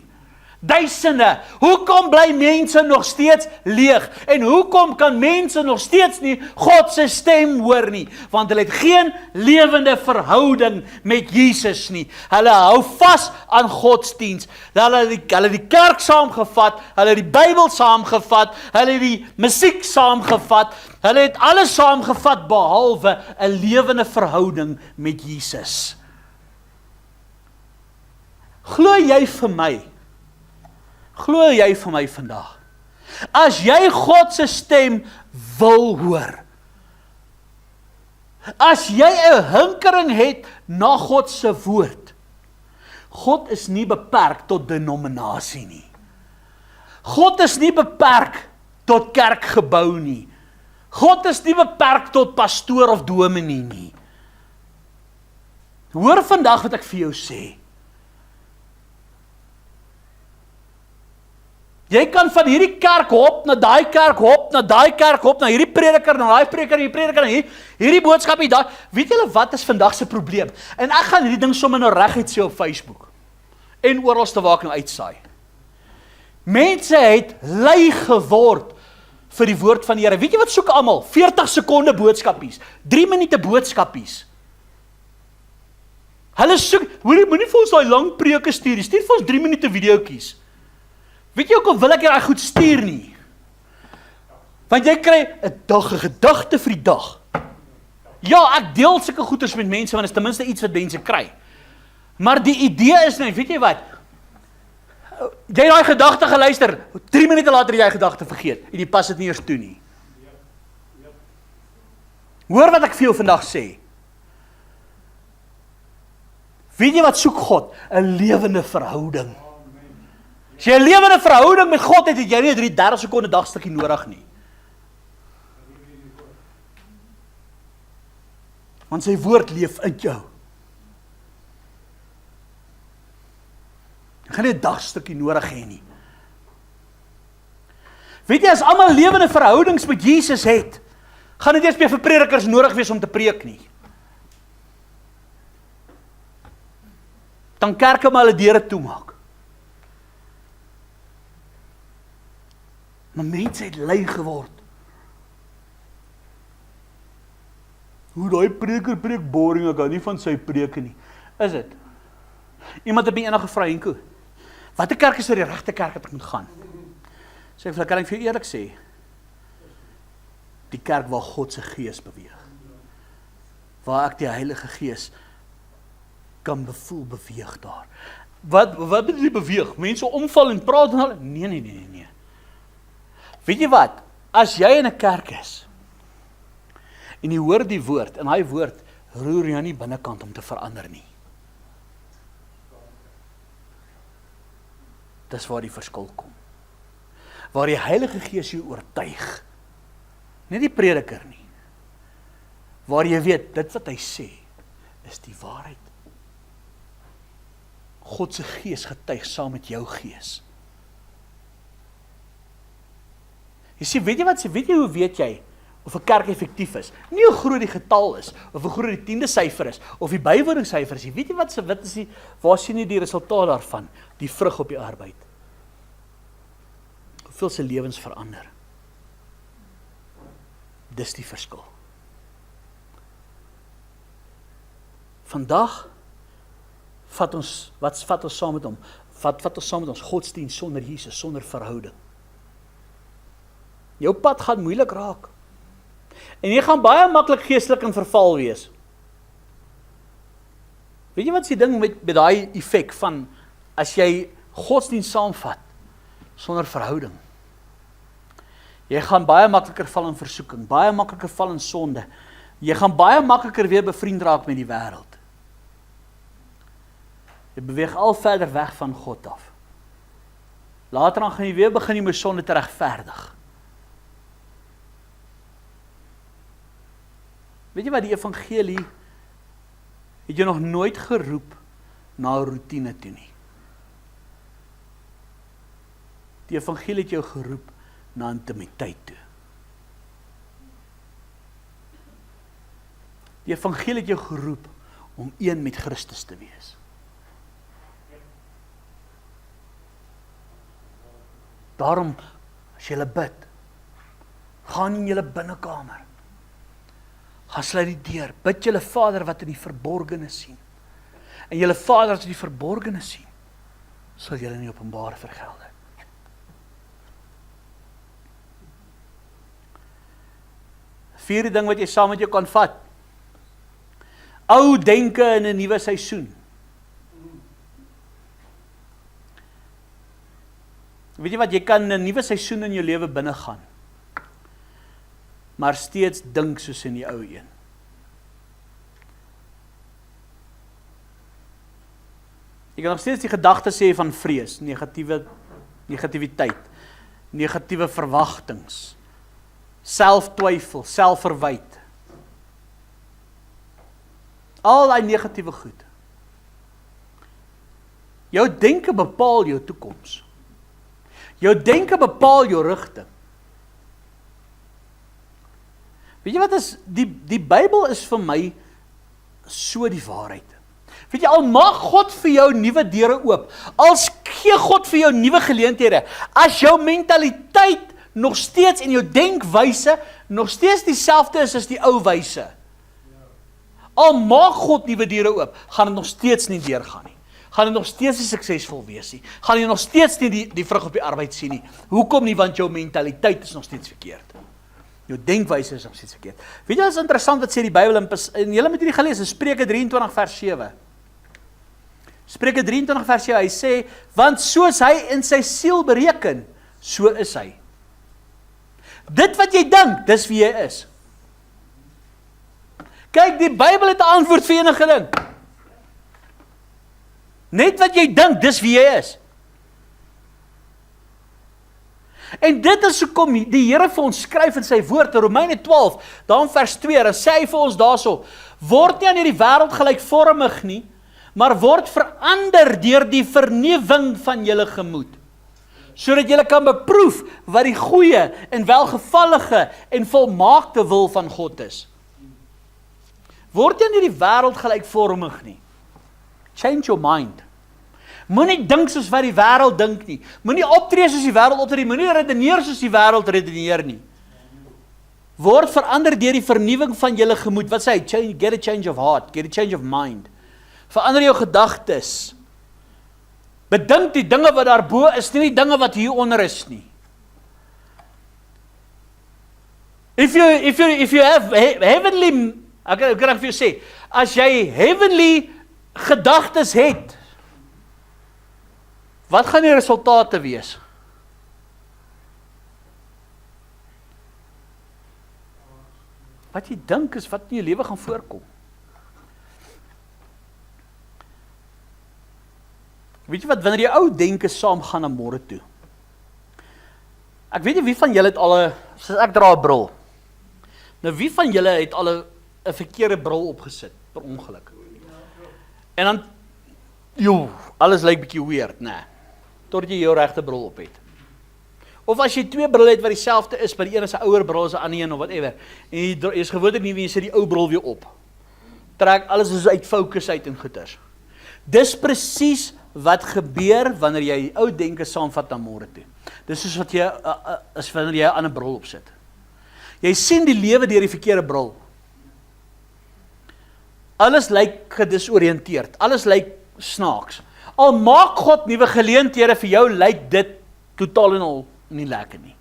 Duisende. Hoekom bly mense nog steeds leeg? En hoekom kan mense nog steeds nie God se stem hoor nie? Want hulle het geen lewende verhouding met Jesus nie. Hulle hou vas aan godsdiens. Hulle het die kerk saamgevat, hulle het die Bybel saamgevat, hulle het die musiek saamgevat, hulle het alles saamgevat behalwe 'n lewende verhouding met Jesus. Glo jy vir my? Glo jy vir my vandag? As jy God se stem wil hoor, as jy 'n hinkering het na God se woord, God is nie beperk tot denominasie nie. God is nie beperk tot kerkgebou nie. God is nie beperk tot pastoor of dominee nie. Hoor vandag wat ek vir jou sê. Jy kan van hierdie kerk hop, na daai kerk hop, na daai kerk hop, na hierdie prediker, na daai prediker, na hierdie boodskap, daai. Weet julle wat is vandag se probleem? En ek gaan hierdie ding sommer nou reguit sê op Facebook. En oralste waar ek nou uitsaai. Mense het lui geword vir die woord van die Here. Weet jy wat soek almal? 40 sekonde boodskapies, 3 minute boodskapies. Hulle soek, moenie vir ons daai lang preke stuur, stuur vir ons 3 minute videoetjies. Weet jy hoekom wil ek daai goed stuur nie? Want jy kry 'n gedagte vir die dag. Ja, ek deel sulke goeders met mense, want dit is ten minste iets wat mense kry. Maar die idee is net, weet jy wat? Jy daai gedagte geluister, 3 minute later jy gedagte vergeet, en jy pas dit nie eers toe nie. Hoor wat ek vir jou vandag sê. Weet jy wat soek God? 'n lewende verhouding. As jy 'n lewende verhouding met God het, het jy nie 30 sekonde dagstukkie nodig nie. Want sy woord leef in jou. Jy gaan nie 'n dagstukkie nodig hê nie. Weet jy, as almal lewende verhoudings met Jesus het, gaan dit eers meer vir predikers nodig wees om te preek nie. Dan kerke maar hulle deure toemaak. Maar mense het lui geword. Hoe daai preker preek boring, ek hou nie van sy preke nie. Is dit? Iemand het my eendag gevra, Henko, watter kerk is die regte kerk wat ek moet gaan? Sê ek, kan ek vir jou eerlik sê, die kerk waar God se gees beweeg. Waar ek die Heilige Gees kan beweeg daar. Wat bedoel jy beweeg? Mense omval en praat en al? Nee. Weet jy wat? As jy in 'n kerk is, en jy hoor die woord, en hy woord roer jou nie binnekant om te verander nie. Dis waar die verskil kom. Waar die Heilige Gees jou oortuig. Nie die prediker nie. Waar jy weet, dit wat hy sê, is die waarheid. God se Gees getuig saam met jou gees. Jy sê, weet jy hoe weet jy of 'n kerk effektief is? Nie hoe groot die getal is, of hoe groot die 10de syfer is, of die bywoningssyfer is. Weet jy wat is die, waar sien jy die resultaat daarvan? Die vrug op die arbeid. Hoeveel se lewens verander? Dis die verskil. Vandag vat ons saam met hom? Vat ons saam met ons godsdienst sonder Jesus, sonder verhouding. Jou pad gaan moeilik raak. En jy gaan baie maklik geestelik in verval wees. Weet jy wat is die ding met daai effek van, as jy godsdienst saamvat, sonder verhouding? Jy gaan baie makliker val in versoeking, baie makliker val in sonde. Jy gaan baie makliker weer bevriend raak met die wêreld. Jy beweeg al verder weg van God af. Later dan gaan jy weer begin met sonde te regverdig. Weet jy wat, die evangelie het jy nog nooit geroep na 'n roetine toe nie. Die evangelie het jou geroep na intimiteit toe. Die evangelie het jou geroep om een met Christus te wees. Daarom, as jy bid, gaan in julle binnekamer, gaan sluit die deur, bid julle Vader wat in die verborgene sien. En julle Vader wat in die verborgene sien, sal julle in die openbaar vergelde. Vierde ding wat jy saam met jou kan vat. Ou denke in 'n nuwe seisoen. Weet jy wat, jy kan in 'n nuwe seisoen in jou lewe binne gaan, maar steeds dink soos in die ou een. Jy kan nog steeds die gedagtes hê van vrees, negativiteit, negatiewe verwagtings, selftwyfel, selfverwyd. Al die negatiewe goed. Jou denke bepaal jou toekoms. Jou denke bepaal jou rigting. Weet jy wat is, die Bybel is vir my so die waarheid. Weet jy, al maak God vir jou nuwe deure oop, al gee God vir jou nuwe geleenthede, as jou mentaliteit nog steeds en jou denkwyse nog steeds dieselfde is as die ou wyse, al maak God nuwe deure oop, gaan dit nog steeds nie deurgaan nie. Gaan dit nog steeds nie suksesvol wees nie. Gaan jy nog steeds nie die vrug op die arbeid sien nie. Hoekom nie? Want jou mentaliteit is nog steeds verkeerd. Jou denkwyse is nog steeds verkeerd. Weet jy wat is interessant wat sê die Bybel en julle moet hierdie gelees in Spreuke 23 vers 7. Spreuke 23 vers 7, hy sê, want soos hy in sy siel bereken, so is hy. Dit wat jy dink, dis wie jy is. Kyk, die Bybel het 'n antwoord vir enige ding. Net wat jy dink, dis wie jy is. En dit is hoekom die Here vir ons skryf in sy woord, in Romeine 12, daar in vers 2, dan sê hy vir ons daarso, word nie aan hierdie wêreld gelykvormig nie, maar word verander deur die vernuwing van julle gemoed, sodat julle kan beproef wat die goeie en welgevallige en volmaakte wil van God is. Word nie aan hierdie wêreld gelykvormig nie. Change your mind. Moenie dink soos wat die wêreld dink nie. Moenie optree soos die wêreld optree, moenie redeneer soos die wêreld redeneer nie. Word verander deur die vernuwing van julle gemoed. Wat sê hy? Get a change of heart, get a change of mind. Verander jou gedagtes. Bedink die dinge wat daarbo is, nie die dinge wat hieronder is nie. If you have heavenly, ek kan vir jou sê, as jy heavenly gedagtes het, wat gaan die resultate wees? Wat jy dink is wat in jou lewe gaan voorkom. Weet jy wat, wanneer jy ou denke saam gaan na môre toe. Ek weet nie wie van julle het al soos ek dra 'n bril. Nou wie van julle het al 'n verkeerde bril opgesit per ongeluk? En dan alles lyk bietjie weird, nee. Tot jy jou regte bril op het. Of as jy twee brille het wat dieselfde is, maar die een is 'n ouer bril as 'n ander een of whatever, en jy is gewoonlik nie wie jy sit die ou bril weer op. Trek alles is uit fokus uit en goeters. Dis presies wat gebeur wanneer jy ou denke saamvat na môre toe. Dis soos wat jy as wanneer jy 'n ander bril opsit. Jy sien die lewe deur die verkeerde bril. Alles lyk gedisoriënteerd, alles lyk snaaks. Al maak God nuwe geleenthede vir jou, lyk dit totaal en al nie lekker nie.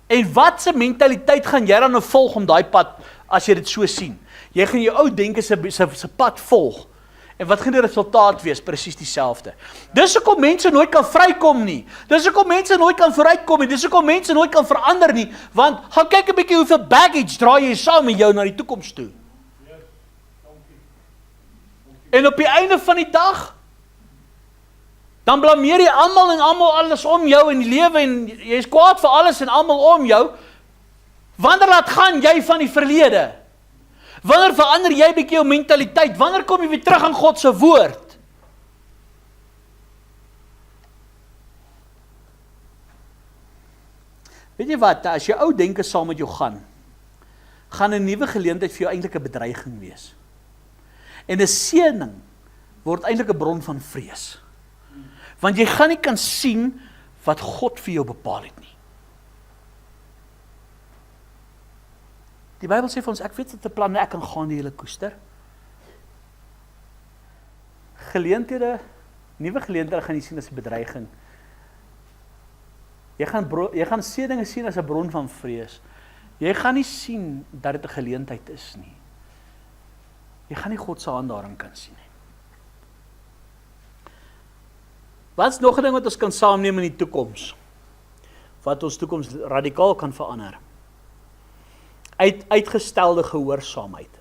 En wat se mentaliteit gaan jy dan nou volg om daai pad, as jy dit so sien? Jy gaan jou ou denke se pad volg. En wat gaan die resultaat wees? Presies dieselfde. Dis hoekom mense nooit kan vrykom nie. Dis hoekom mense nooit kan vooruitkom nie. Dis hoekom mense nooit kan verander nie. Want, gaan kyk 'n bietjie hoeveel baggage draai jy saam met jou na die toekoms toe. En op die einde van die dag, dan blameer jy almal en almal alles om jou in die lewe en jy is kwaad vir alles en almal om jou. Wanneer laat gaan jy van die verlede? Wanneer verander jy bietjie jou mentaliteit? Wanneer kom jy weer terug aan God se woord? Weet jy wat, as jou ou denke saam met jou gaan 'n nuwe geleentheid vir jou eintlik 'n bedreiging wees. En 'n seëning word eintlik 'n bron van vrees. Want jy gaan nie kan sien wat God vir jou bepaal het nie. Die Bybel sê vir ons, ek weet wat 'n planne ek kan gaan die hele koester. Nuwe geleenthede gaan jy sien as 'n bedreiging. Jy gaan seëninge sien as 'n bron van vrees. Jy gaan nie sien dat dit 'n geleentheid is nie. Jy gaan nie God se hand daarin kan sien nie. Wat is nog 'n ding wat ons kan saamneem in die toekoms? Wat ons toekoms radikaal kan verander? Uitgestelde gehoorsaamheid.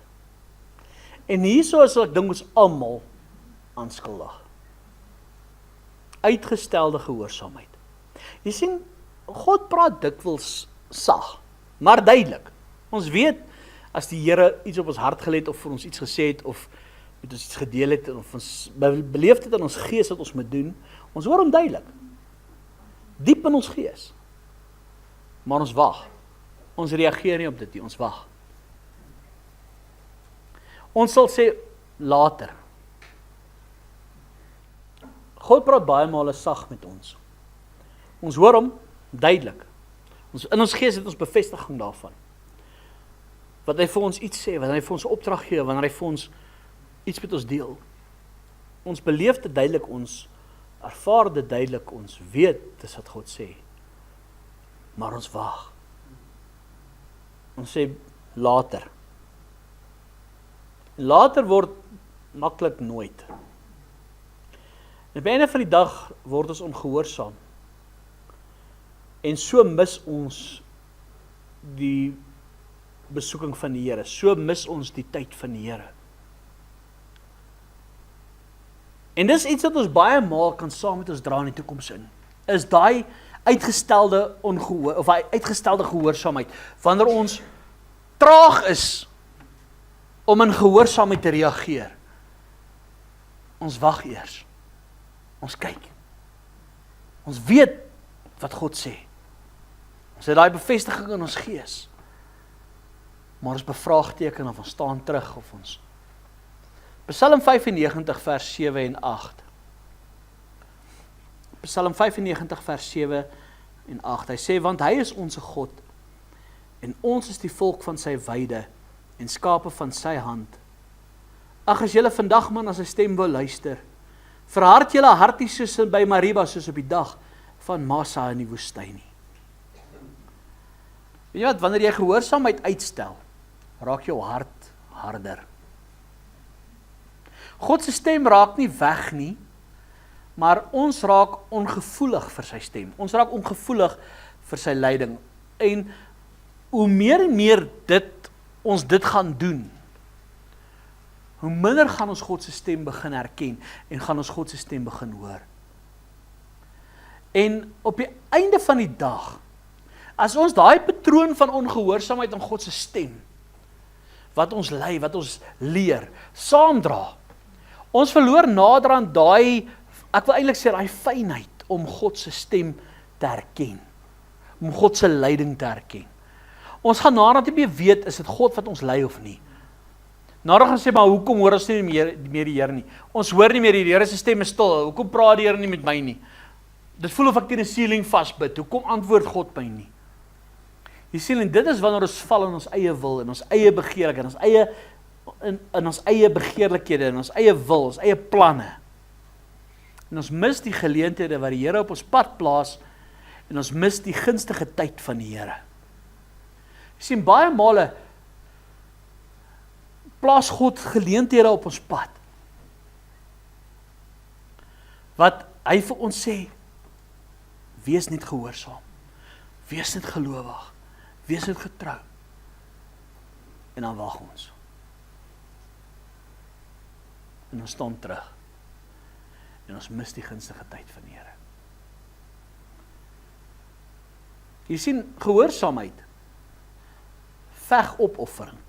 En hierso is ek dink ons almal aanskuldig. Uitgestelde gehoorsaamheid. Jy sien, God praat dikwels sag, maar duidelik. Ons weet, as die Here iets op ons hart gelê het, of vir ons iets gesê het, of met ons iets gedeel het, of ons beleef het in ons gees wat ons moet doen, ons hoor hom duidelik. Diep in ons gees. Maar ons wag. Ons reageer nie op dit nie, ons wag. Ons sal sê, later. God praat baie male sag met ons. Ons hoor hom duidelik. In ons gees het ons bevestiging daarvan. Wat hy vir ons iets sê, wat hy vir ons opdrag gee, wanneer hy vir ons iets met ons deel. Ons beleef dit duidelik, ons ervaar dit duidelik, ons weet dis wat God sê. Maar ons wag. Ons sê later. Later word maklik nooit. En op die einde van die dag word ons ongehoorsaam. En so mis ons die besoeking van die Here. So mis ons die tyd van die Here. En dis iets wat ons baie maal kan saam met ons dra in die toekoms in. Is daai uitgestelde ongehoor of uitgestelde gehoorsaamheid. Wanneer ons traag is om in gehoorsaamheid te reageer. Ons wag eers. Ons kyk. Ons weet wat God sê. Ons het daai bevestiging in ons gees. Maar ons bevraagteken of ons staan terug of ons. Psalm 95 vers 7 en 8. Psalm 95 vers 7 en 8. Hy sê, want hy is ons God en ons is die volk van sy weide en skape van sy hand. Ag, as julle vandag man na sy stem wil luister, verhard julle hart nie soos by Mariba, soos op die dag van Massa in die woestyn nie. Weet jy wat, wanneer jy gehoorsaamheid uitstel, raak jou hart harder. God se stem raak nie weg nie, maar ons raak ongevoelig vir sy stem. Ons raak ongevoelig vir sy leiding. En hoe meer en meer ons dit gaan doen, hoe minder gaan ons God se stem begin herken en gaan ons God se stem begin hoor. En op die einde van die dag, as ons daai patroon van ongehoorsaamheid aan God se stem, wat ons lei, wat ons leer, saamdra, ons verloor nader aan daai, ek wil eintlik sê, daai fynheid om God se stem te herken, om God se leiding te herken. Ons gaan nader nie meer weet, is dit God wat ons lei of nie. Nader gaan sê, maar hoekom hoor ons nie meer die Here nie? Ons hoor nie meer die Here se stem is stil, hoekom praat die Here nie met my nie? Dit voel of ek teen 'n ceiling vasbid, hoekom antwoord God my nie? Jy sien, en dit is wanneer ons val in ons eie wil, in ons eie begeerlikheid, in ons eie begeerlikhede, in ons eie wil, ons eie planne. En ons mis die geleenthede wat die Here op ons pad plaas, en ons mis die gunstige tyd van die Here. Jy sien, baie male plaas God geleenthede op ons pad, wat hy vir ons sê, wees net gehoorsaam, wees net gelowig, wees net getrou, en dan wag ons. En ons staan terug, en ons mis die gunstige tyd van die Here. Jy sien, gehoorsaamheid verg opoffering.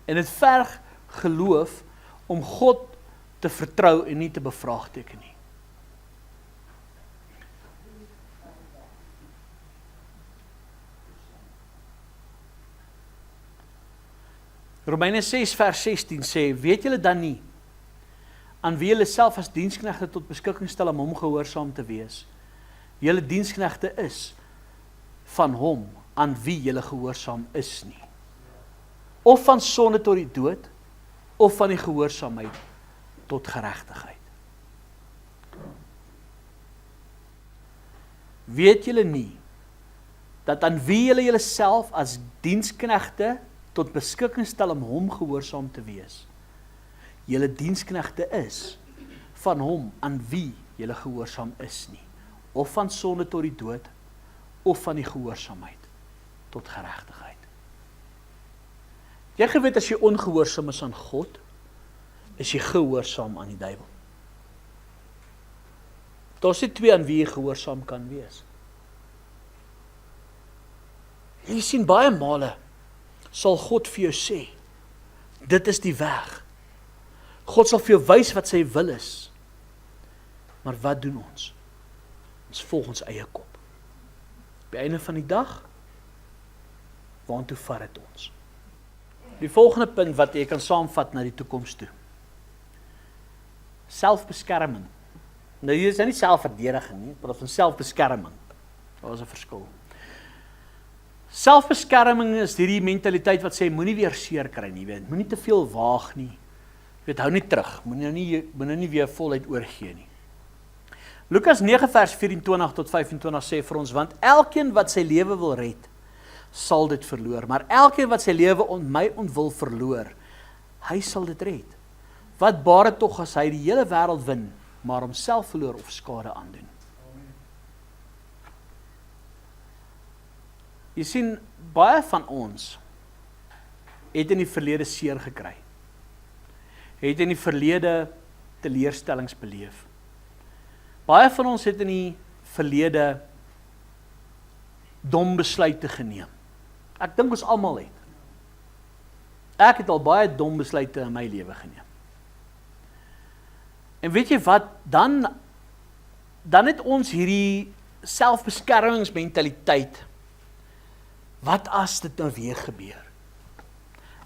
En dit verg geloof om God te vertrou en nie te bevraagteken nie. Romeine 6 vers 16 sê, weet julle dan nie, aan wie julle self as diensknegte tot beskikking stel om hom gehoorsaam te wees. Julle diensknegte is van hom, aan wie julle gehoorsaam is nie. Of van sonde tot die dood, of van die gehoorsaamheid tot geregtigheid. Weet julle nie, dat aan wie julle julleself as diensknegte tot beskikking stel om hom gehoorsaam te wees, julle diensknegte is van hom aan wie julle gehoorsaam is nie, of van sonde tot die dood, of van die gehoorsaamheid tot geregtigheid. Jy geweet as jy ongehoorsaam is aan God, is jy gehoorsaam aan die duiwel. Daar is nie twee aan wie jy gehoorsaam kan wees. Jy sien baie male sal God vir jou sê, dit is die weg. God sal vir jou wys wat sy wil is. Maar wat doen ons? Ons volg ons eie kop. Op die einde van die dag, waartoe vat dit ons? Die volgende punt wat jy kan saamvat na die toekoms toe. Selfbeskerming. Nou hier is nie selfverdediging nie, maar van selfbeskerming. Daar is 'n verskil. Selfbeskerming is hierdie mentaliteit wat sê, moenie weer seer kry nie, weet, moenie te veel waag nie. Weet, hou nie terug, moenie nie weer voluit oorgee nie. Lukas 9 vers 24 tot 25 sê vir ons, want elkeen wat sy lewe wil red, sal dit verloor, maar elkeen wat sy lewe my ontwil verloor, hy sal dit red. Wat baat dit tog as hy die hele wêreld win, maar homself verloor of skade aandoen? Jy sien, baie van ons het in die verlede seer gekry. Het in die verlede teleurstellings beleef. Baie van ons het in die verlede dom besluite geneem. Ek dink ons almal het. Ek het al baie dom besluite in my lewe geneem. En weet jy wat, dan het ons hierdie selfbeskermingsmentaliteit. Wat as dit nou weer gebeur?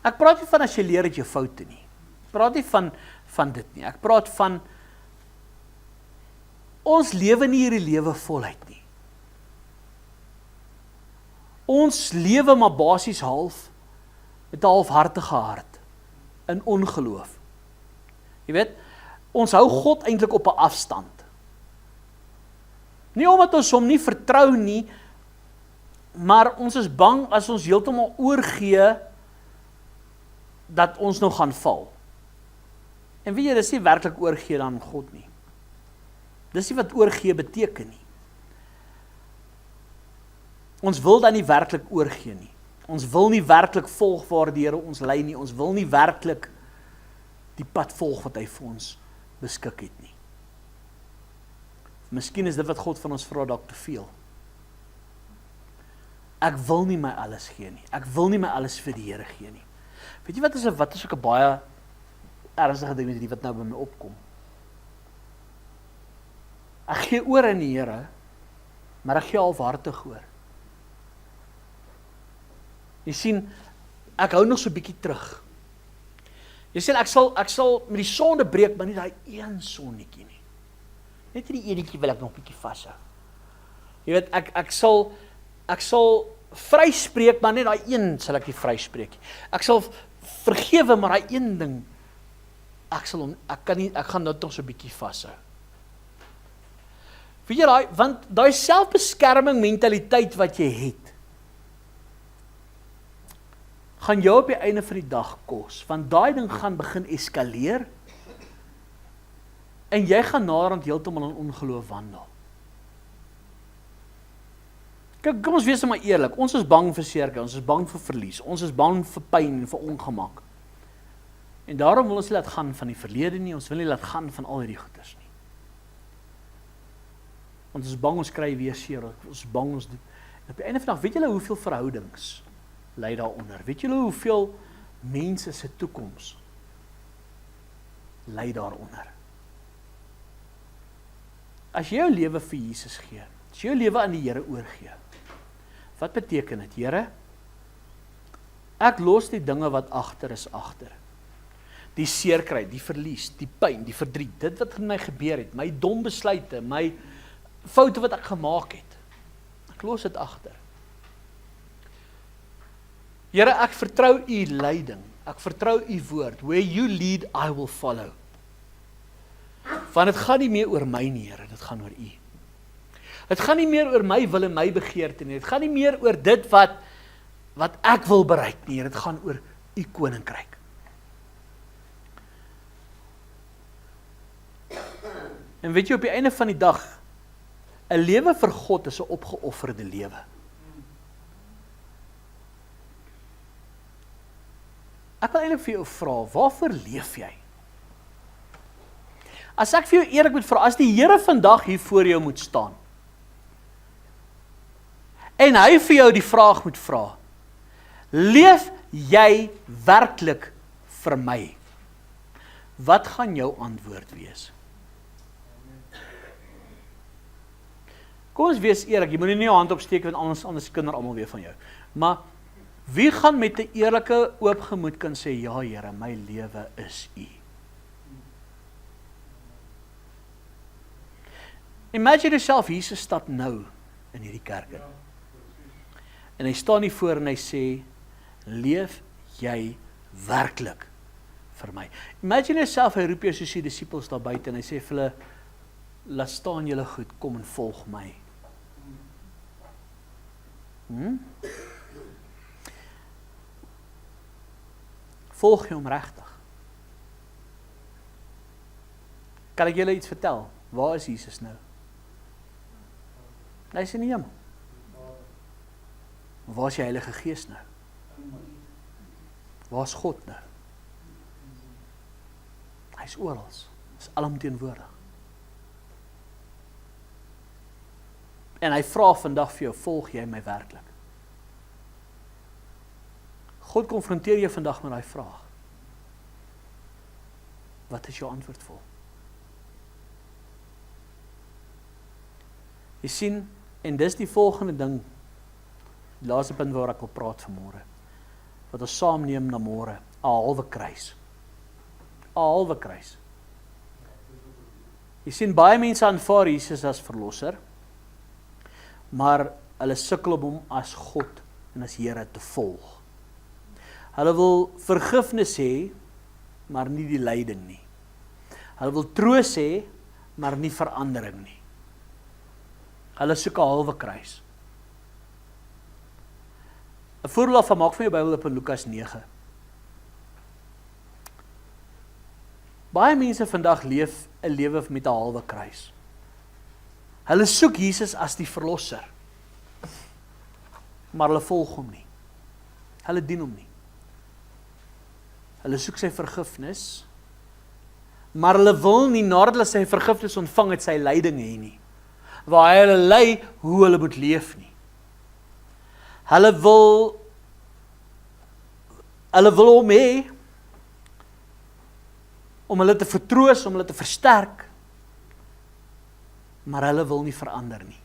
Ek praat nie van as jy leer uit jou foute nie. Ek praat nie van dit nie. Ek praat van ons lewe nie hierdie lewe voluit nie. Ons lewe maar basies half met 'n halfhartige hart in ongeloof. Jy weet, ons hou God eintlik op 'n afstand. Nie omdat ons hom nie vertrou nie, maar ons is bang as ons heeltemal oorgee dat ons nou gaan val. En weet jy, dis nie werklik oorgee aan God nie. Dis nie wat oorgee beteken nie. Ons wil dan nie werklik oorgee nie. Ons wil nie werklik volg waar die Here ons lei nie. Ons wil nie werklik die pad volg wat hy vir ons beskik het nie. Miskien is dit wat God van ons vra dalk te veel. Ek wil nie my alles gee nie. Ek wil nie my alles vir die Here gee nie. Weet jy wat is ook 'n baie ernstige ding met die wat nou by my opkom? Ek gee oor aan die Here, maar ek gee halfhartig oor. Jy sien, ek hou nog so 'n bietjie terug. Jy sien, ek sal met die sonde breek, maar nie daai een sonnetjie nie. Net hierdie enetjie wil ek nog 'n bietjie vashou. Jy weet, ek sal vryspreek, maar net daai een sal ek nie vryspreek nie. Ek sal vergewe, maar daai een ding, ek gaan nou nog so 'n bietjie vashou. Weet jy want daai selfbeskerming mentaliteit wat jy het, gaan jou op die einde van die dag kos, want daai ding gaan begin eskaleer, en jy gaan naderhand heeltemal in ongeloof wandel. Kyk, kom ons wees maar eerlik, ons is bang vir seer, ons is bang vir verlies, ons is bang vir pyn en vir ongemak. En daarom wil ons nie laat gaan van die verlede nie, ons wil nie laat gaan van al hierdie goeders nie. Ons is bang ons kry weer seer, ons is bang ons dit. En op die einde van die dag, weet julle hoeveel verhoudings lei daaronder? Weet julle hoeveel mense se toekoms lei daaronder? As jy jou lewe vir Jesus gee, as jy jou lewe aan die Here oorgee, wat beteken dit? Here, Ek los die dinge wat agter is agter. Die seerkry, die verlies, die pyn, die verdriet, dit wat in my gebeur het, my dom besluite, my foute wat ek gemaak het. Ek los dit agter. Here, ek vertrou u leiding. Ek vertrou u woord. Where you lead, I will follow. Want dit gaan nie meer oor my nie, Here, dit gaan oor u. Dit gaan nie meer oor my wil en my begeerte nie. Dit gaan nie meer oor dit wat ek wil bereik nie. Dit gaan oor u koninkryk. En weet jy, op die einde van die dag, 'n lewe vir God is 'n opgeofferde lewe. Ek wil eintlik vir jou vra, waarvoor leef jy? As ek vir jou eerlik moet vra, as die Here vandag hier voor jou moet staan, en hy vir jou die vraag moet vra, leef jy werklik vir my? Wat gaan jou antwoord wees? Kom ons wees eerlik, jy moet nie jou hand opsteek, want anders kinder almal weer van jou. Maar wie gaan met 'n eerlike oop gemoed kan sê, ja Here, my lewe is u? Imagine yourself, Jesus stap nou in hierdie kerk in. En hy staan hier voor en hy sê, leef jy werklik vir my? Imagine yourself, hy roep jou soos die disippels daar buite en hy sê vir hulle, laat staan julle goed, kom en volg my. Volg jy hom regtig? Kan ek julle iets vertel? Waar is Jesus nou? Hy is in die hemel. Waar is die Heilige Gees nou? Waar is God nou? Hy is oral. Hy is alomteenwoordig. En hy vra vandag vir jou, volg jy my werklik? God konfronteer jou vandag met daai vraag. Wat is jou antwoord vol? Jy sien, en dis die volgende ding, die laaste punt waar ek wil praat vanmôre, wat ons saam neem na môre, 'n halwe kruis. 'n Halwe kruis. Jy sien, baie mense aanvaar Jesus as verlosser, maar hulle sukkel om hom as God en as Here te volg. Hulle wil vergifnis hê, maar nie die lyding nie. Hulle wil troos hê, maar nie verandering nie. Hulle soek 'n halwe kruis. 'n Voorbeeld daarvan, maak van jou Bybel op in Lukas 9. Baie mense vandag leef 'n lewe met 'n halwe kruis. Hulle soek Jesus as die verlosser, maar hulle volg hom nie. Hulle dien hom nie. Hulle soek sy vergifnis, maar hulle wil nie nadat hulle sy vergifnis ontvang het, sy lyding hê nie. Waar hy hulle lei hoe hulle moet leef nie. Hulle wil hom hê om hulle te vertroos, om hulle te versterk, maar hulle wil nie verander nie.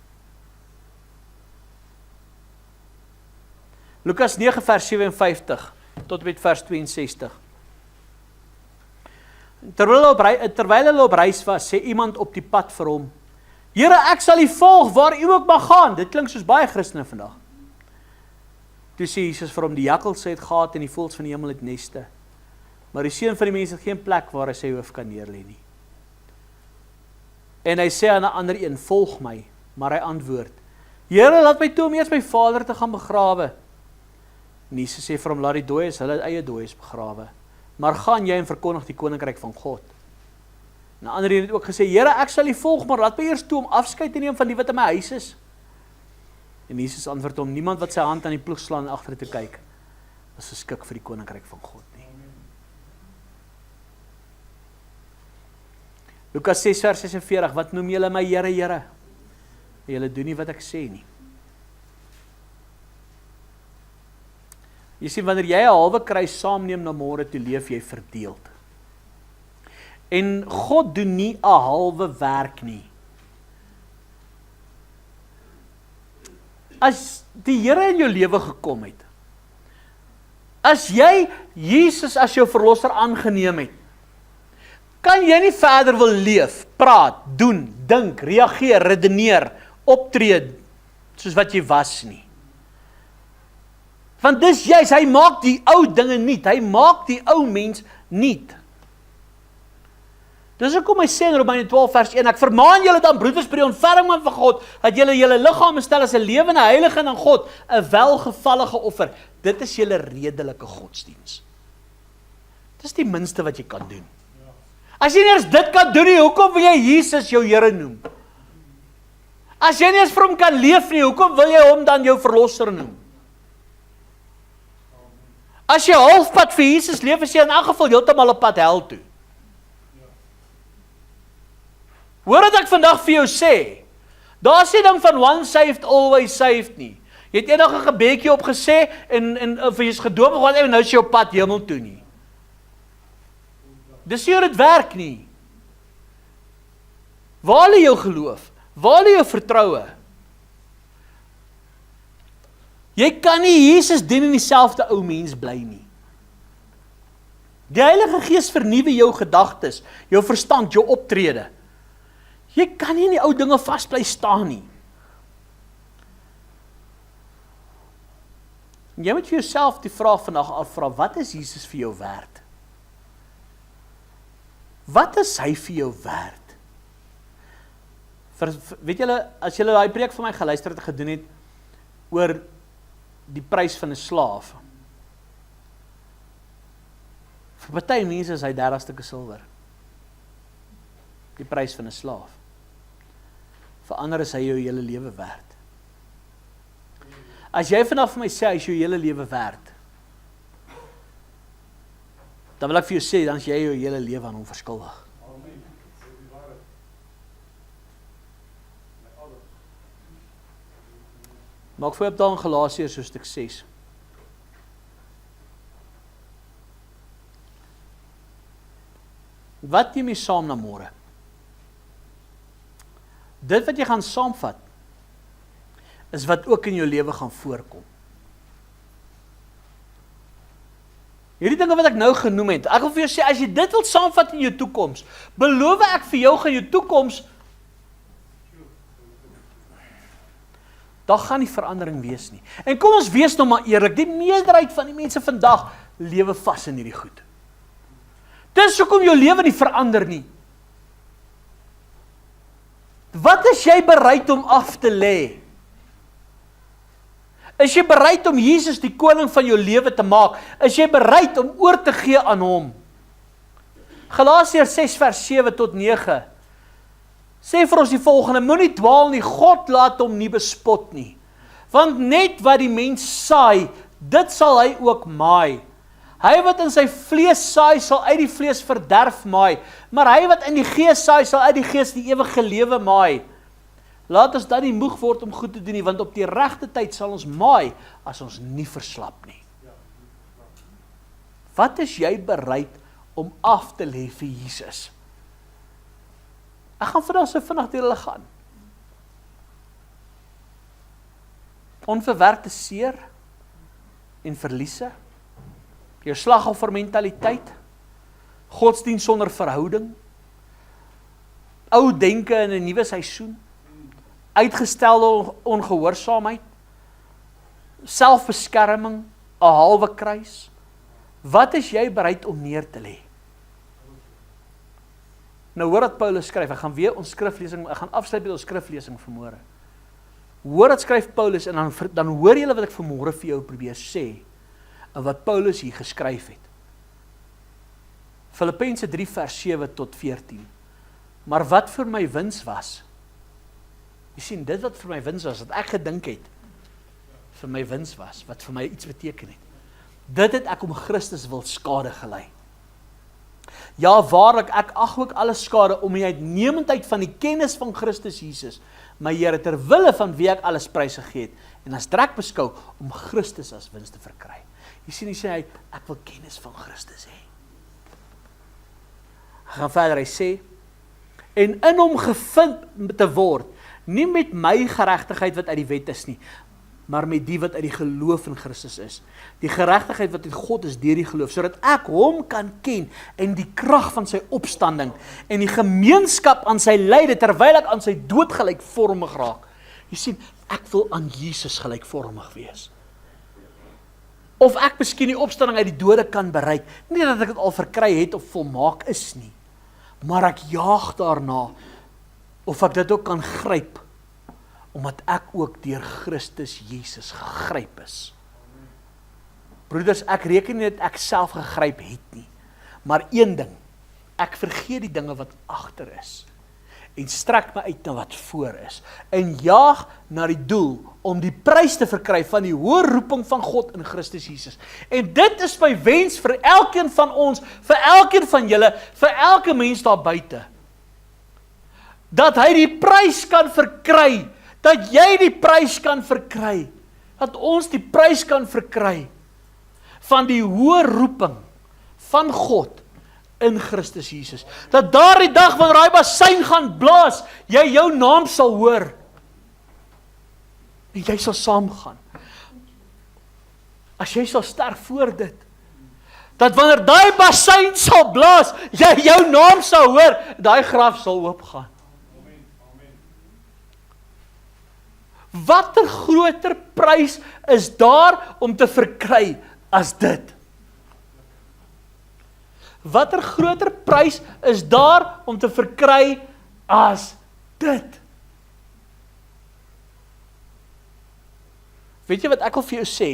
Lukas 9 vers 57 tot met vers 62. Terwyl hulle op reis was, sê iemand op die pad vir hom, Here, ek sal u volg waar u ook mag gaan. Dit klink soos baie Christene vandag. Toe sê Jesus vir hom, die jakkals het gate en die voëls van die hemel het neste, maar die seun van die mens het geen plek waar hy sy hoof kan neerlê nie. En hy sê aan 'n ander een, volg my, maar hy antwoord, Here, laat my toe om eers my vader te gaan begrawe. En Jesus sê vir hom, laat die dooies hulle eie dooies begrawe, maar gaan jy en verkondig die koninkryk van God. En 'n ander een het ook gesê, Here, ek sal u volg, maar laat my eers toe om afskeid te neem van die wat in my huis is. En Jesus antwoord hom, niemand wat sy hand aan die ploeg slaan en agter te kyk, is geskik vir die koninkryk van God nie. Lukas 6 vers 46, wat noem julle my Here, Here? En julle doen nie wat ek sê nie. Jy sien, wanneer jy 'n halwe kruis saamneem na môre toe, leef jy verdeeld. En God doen nie 'n halwe werk nie. As die Here in jou lewe gekom het, As jy Jesus as jou verlosser aangeneem het, kan jy nie verder wil leef, praat, doen, dink, reageer, redeneer, optree, soos wat jy was nie. Want dis juist, hy maak die ou dinge niet, hy maak die ou mens niet. Dis hoekom hy sê in Romeine 12 vers 1, ek vermaan julle dan broeders by die ontferming van God, dat julle julle liggame stel as 'n lewende heilige aan God, 'n welgevallige offer. Dit is julle redelike godsdiens. Dis die minste wat jy kan doen. As jy nie eens dit kan doen nie, hoekom wil jy Jesus jou Here noem? As jy nie eens vir hom kan leef nie, hoekom wil jy hom dan jou verlosser noem? As jy halfpad vir Jesus leef, is jy in elk geval heeltemal op pad hel toe. Hoor wat ek vandag vir jou sê, daar is nie ding van one saved, always saved nie. Jy het eendag 'n gebedjie opgesê, en vir jy is gedoop, en nou is jy op pad hemel toe nie. Dis nie hoe dit werk nie. Waar lê jou geloof? Waar lê jou vertroue? Jy kan nie Jesus dien in dieselfde ou mens bly nie. Die Heilige Gees vernuwe jou gedagtes, jou verstand, jou optrede. Jy kan nie in die ou dinge vas bly staan nie. Jy moet vir jouself die vraag vandag afvra, wat is Jesus vir jou werd? Wat is hy vir jou werd? Weet julle, as julle daai preek van my geluister het gedoen het oor die prys van 'n slaaf. Vir baie mense is hy 30 stukke silwer. Die prys van 'n slaaf. Vir ander is hy jou hele lewe werd. As jy vanaf vir my sê hy is jou hele lewe werd, dan wil ek vir jou sê, dan is jy jou hele lewe aan hom verskuldig. Maak voor op daar in Galasiërs hoofstuk 6. Wat neem jy saam na môre? Dit wat jy gaan saamvat, is wat ook in jou lewe gaan voorkom. Hierdie dinge wat ek nou genoem het, ek wil vir jou sê, as jy dit wil saamvat in jou toekoms, beloof ek vir jou gaan jou toekoms, daar gaan nie verandering wees nie. En kom ons wees nou maar eerlik, die meerderheid van die mense vandag lewe vas in hierdie goed. Dis hoekom jou lewe nie verander nie. Wat is jy bereid om af te lê? Is jy bereid om Jesus die koning van jou lewe te maak? Is jy bereid om oor te gee aan hom? Galasiërs 6 vers 7 tot 9 sê vir ons die volgende, moenie dwaal nie, God laat hom nie bespot nie. Want net wat die mens saai, dit sal hy ook maai. Hy wat in sy vlees saai, sal uit die vlees verderf maai, maar hy wat in die gees saai, sal uit die gees die ewige lewe maai. Laat ons dan nie moeg word om goed te doen nie, want op die regte tyd sal ons maai, as ons nie verslap nie. Wat is jy bereid om af te lê vir Jesus? Ek gaan vandag so vinnig deur hulle gaan. Onverwerkte seer en verliese, jou slagoffermentaliteit, godsdienst sonder verhouding, ou denke in 'n nuwe seisoen, uitgestelde ongehoorsaamheid, selfbeskerming, 'n halwe kruis. Wat is jy bereid om neer te lê? Nou hoor wat Paulus skryf, ek gaan weer ons skriflesing, ek gaan afsluit met ons skriflesing vanmôre. Hoor wat skryf Paulus, en dan hoor julle wat ek vanmôre vir jou probeer sê, en wat Paulus hier geskryf het. Filippense 3 vers 7 tot 14. Maar wat vir my wins was, jy sien, dit wat vir my wins was, wat ek gedink het, vir my wins was, wat vir my iets beteken het. Dit het ek om Christus wil skade gelei. Ja, waarlik, ek ag ook alle skade om die uitnemendheid van die kennis van Christus Jesus, my Here, ter wille van wie ek alles prys gegee het, en as trek beskou, om Christus as wins te verkry. Jy sien, hy sê hy, ek wil kennis van Christus hê. Hy gaan verder, hy sê, en in hom gevind te word, nie met my geregtigheid wat uit die wet is nie, maar met die wat uit die geloof in Christus is. Die geregtigheid wat uit God is deur die geloof, sodat ek hom kan ken en die krag van sy opstanding en die gemeenskap aan sy lyde terwyl ek aan sy dood gelykvormig raak. Jy sien, ek wil aan Jesus gelykvormig wees. Of ek miskien die opstanding uit die dode kan bereik, nie dat ek dit al verkry het of volmaak is nie, maar ek jaag daarna, of ek dit ook kan gryp, omdat ek ook deur Christus Jesus gegryp is. Broeders, ek reken nie dat ek self gegryp het nie, maar een ding, ek vergeet die dinge wat agter is, en strek my uit na wat voor is, en jaag na die doel, om die prys te verkry van die hoë roeping van God in Christus Jesus. En dit is my wens vir elkeen van ons, vir elkeen van julle, vir elke mens daar buite, dat hy die prys kan verkry, dat jy die prys kan verkry, dat ons die prys kan verkry, van die hoë roeping van God in Christus Jesus. Dat daardie dag wanneer daai bassein gaan blaas, jy jou naam sal hoor. En jy sal saamgaan. As jy sal sterf voor dit. Dat wanneer daai bassein sal blaas, jy jou naam sal hoor, daai graf sal oopgaan. Watter groter prys is daar om te verkry as dit? Watter groter prys is daar om te verkry as dit? Weet jy wat ek wil vir jou sê?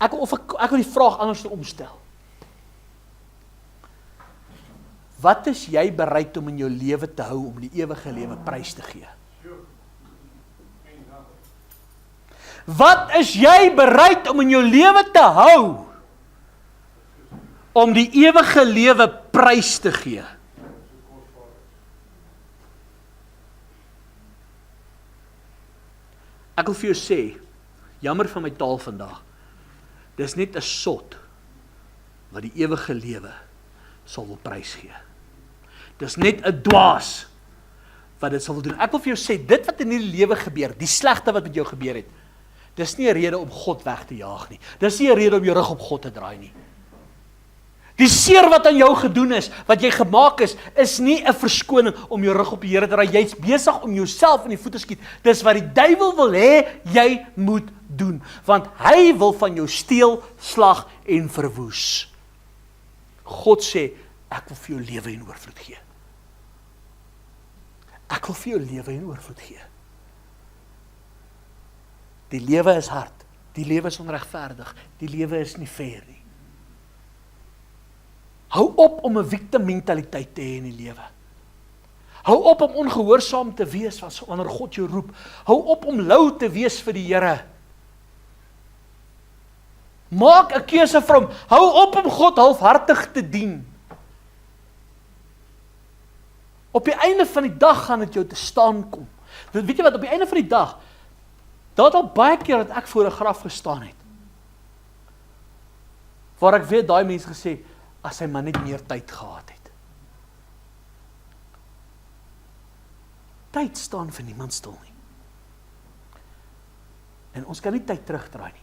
Ek wil die vraag anders omstel. Wat is jy bereid om in jou lewe te hou om die ewige lewe prys te gee? Wat is jy bereid om in jou lewe te hou om die ewige lewe prys te gee? Ek wil vir jou sê, jammer van my taal vandag, dis net 'n sot wat die ewige lewe sal wil prys gee. Dis net 'n dwaas wat dit sal wil doen. Ek wil vir jou sê, dit wat in die lewe gebeur, die slegte wat met jou gebeur het, dis nie 'n rede om God weg te jaag nie. Dis nie 'n rede om jou rug op God te draai nie. Die seer wat aan jou gedoen is, wat jy gemaak is nie 'n verskoning om jou rug op die Here te draai. Jy's besig om jouself in die voete skiet. Dis wat die duiwel wil hê jy moet doen, want hy wil van jou steel, slag en verwoes. God sê, ek wil vir jou lewe en oorvloed gee. Ek wil vir jou lewe en oorvloed gee. Die lewe is hard, die lewe is onregverdig, die lewe is nie fair nie. Hou op om 'n victim mentaliteit te hê in die lewe. Hou op om ongehoorsaam te wees wanneer God jou roep. Hou op om lou te wees vir die Here. Maak 'n keuse vir hom. Hou op om God halfhartig te dien. Op die einde van die dag gaan dit jou te staan kom. Weet jy wat, op die einde van die dag, daar het al baie keer dat ek voor 'n graf gestaan het, waar ek weet daai mense gesê, as hy maar net meer tyd gehad het. Tyd staan vir niemand stil nie. En ons kan nie tyd terugdraai nie.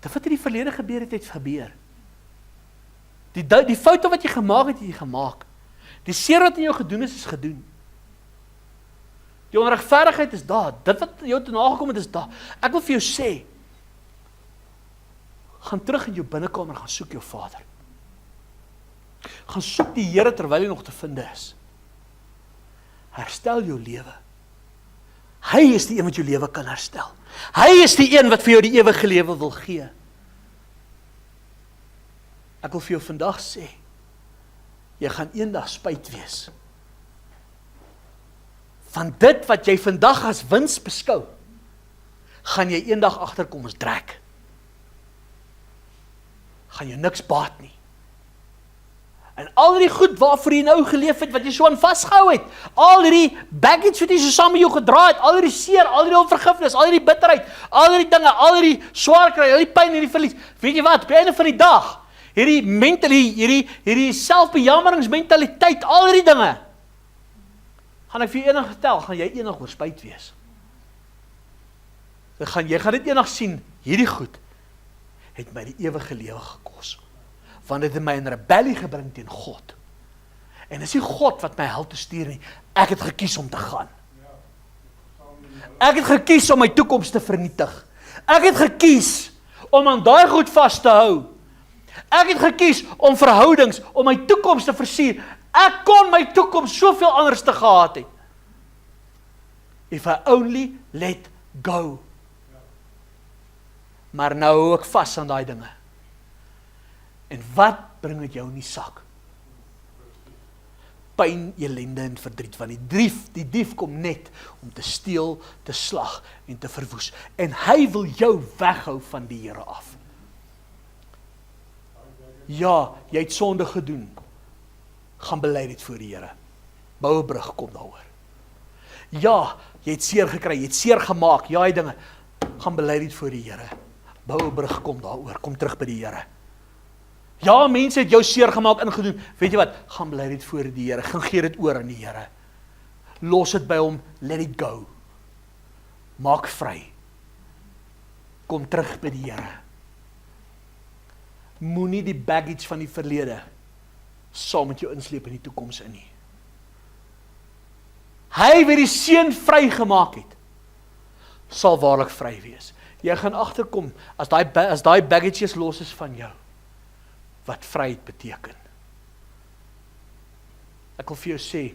Dit wat in die verlede gebeur het, het gebeur. Die foute wat jy gemaak het, jy gemaak. Die seer wat in jou gedoen is gedoen. Die onregverdigheid is daar. Dit wat jou te nagekom het, is daar. Ek wil vir jou sê, gaan terug in jou binnekamer, gaan soek jou Vader. Gaan soek die Here terwyl hy nog te vind is. Herstel jou lewe. Hy is die een wat jou lewe kan herstel. Hy is die een wat vir jou die ewige lewe wil gee. Ek wil vir jou vandag sê, jy gaan eendag spyt wees van dit wat jy vandag as wins beskou, gaan jy eendag agterkom as drek. Gaan jou niks baat nie. En al die goed waarvoor jy nou geleef het, wat jy so aan vasgehou het, al die baggage wat jy so saam met jou gedra het, al die seer, al die onvergifnis, al die bitterheid, al die dinge, al die swaar kry, al die pyn, hierdie verlies, weet jy wat, op die einde van die dag, hierdie selfbejammeringsmentaliteit, al die dinge, gaan ek vir jou enig vertel, gaan jy enig oor spyt wees. Jy gaan dit eendag sien, hierdie goed het my die ewige lewe gekos. Want dit het my in rebellie gebring teen God. En is nie God wat my hel te stuur nie, ek het gekies om te gaan. Ek het gekies om my toekoms te vernietig. Ek het gekies om aan daai goed vas te hou. Ek het gekies om verhoudings, om my toekoms te versier. Ek kon my toekoms soveel anders te gehad het. If I only let go. Maar nou hou ek vas aan daai dinge. En wat bring dit jou in die sak? Pyn, ellende en verdriet, want die dief kom net om te steel, te slag en te verwoes. En hy wil jou weghou van die Here af. Ja, jy het sonde gedoen. Gaan bely dit voor die Here. Bou 'n brug, kom daaroor. Ja, jy het seer gekry, jy het seer gemaak, ja, die dinge. Gaan bely dit voor die Here. Bou 'n brug, kom daaroor, kom terug by die Here. Ja, mense het jou seer gemaak ingedoen. Weet jy wat? Gaan bely dit voor die Here. Gaan gee dit oor aan die Here. Los dit by hom, let it go. Maak vry. Kom terug by die Here. Moenie die baggage van die verlede saam met jou insleep in die toekoms in nie. Hy wie die seun vrygemaak het, sal waarlik vry wees. Jy gaan agterkom as daai baggages los is van jou, wat vryheid beteken. Ek wil vir jou sê,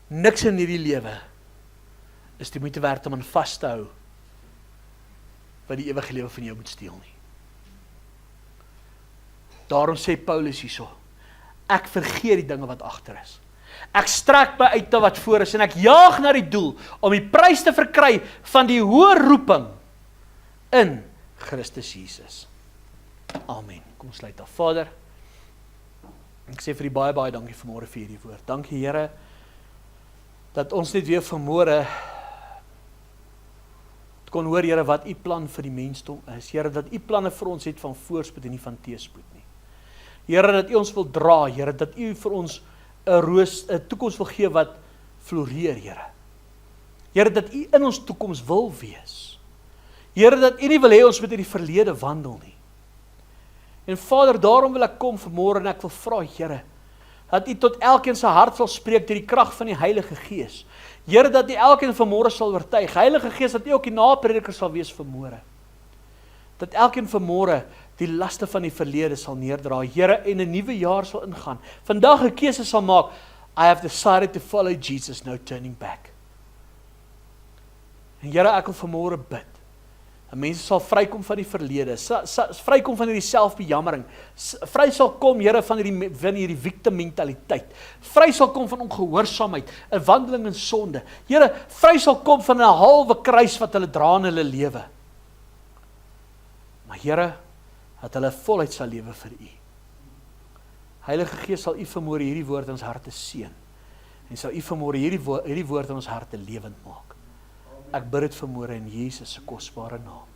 niks in hierdie lewe is die moeite werd om aan vas te hou wat die ewige lewe van jou moet steel nie. Daarom sê Paulus hierso, ek vergeet die dinge wat agter is. Ek strek my uit na wat voor is en ek jaag na die doel om die prys te verkry van die hoë roeping in Christus Jesus. Amen. Kom sluit af. Vader, ek sê vir die baie dankie vanmôre vir hierdie woord. Dankie Here, dat ons net weer vanmôre kon hoor, Here, wat u plan vir die mensdom is. Here, dat u planne vir ons het van voorspoed en nie van teëspoed nie. Here, dat u ons wil dra, Here, dat u vir ons 'n toekoms wil gee wat floreer, Here. Here, dat u in ons toekoms wil wees. Here, dat u nie wil hê ons moet in die verlede wandel nie. En Vader, daarom wil ek kom vanmôre en ek wil vra, Here, dat u tot elkeen se hart sal spreek deur die krag van die Heilige Gees. Here, dat u elkeen vanmôre sal oortuig. Heilige Gees, dat u ook die naprediker sal wees vanmôre. Dat elkeen vanmôre die laste van die verlede sal neerdra, Here, en 'n nuwe jaar sal ingaan. Vandag 'n keuse sal maak, I have decided to follow Jesus, no turning back. En Here, ek wil vanmôre bid, dat mense sal vrykom van die verlede, vrykom van hierdie selfbejammering, vry sal kom, Here, van hierdie victim mentaliteit, vry sal kom van ongehoorsaamheid, 'n wandeling in sonde, Here, vry sal kom van 'n halwe kruis wat hulle dra in hulle lewe. Maar Here, dat hulle voluit sal lewe vir u. Heilige Gees, sal u vanmôre hierdie woord in ons harte seën, en sal u vanmôre hierdie woord in ons harte lewend maak. Ek bid dit vanmôre in Jesus se kosbare naam.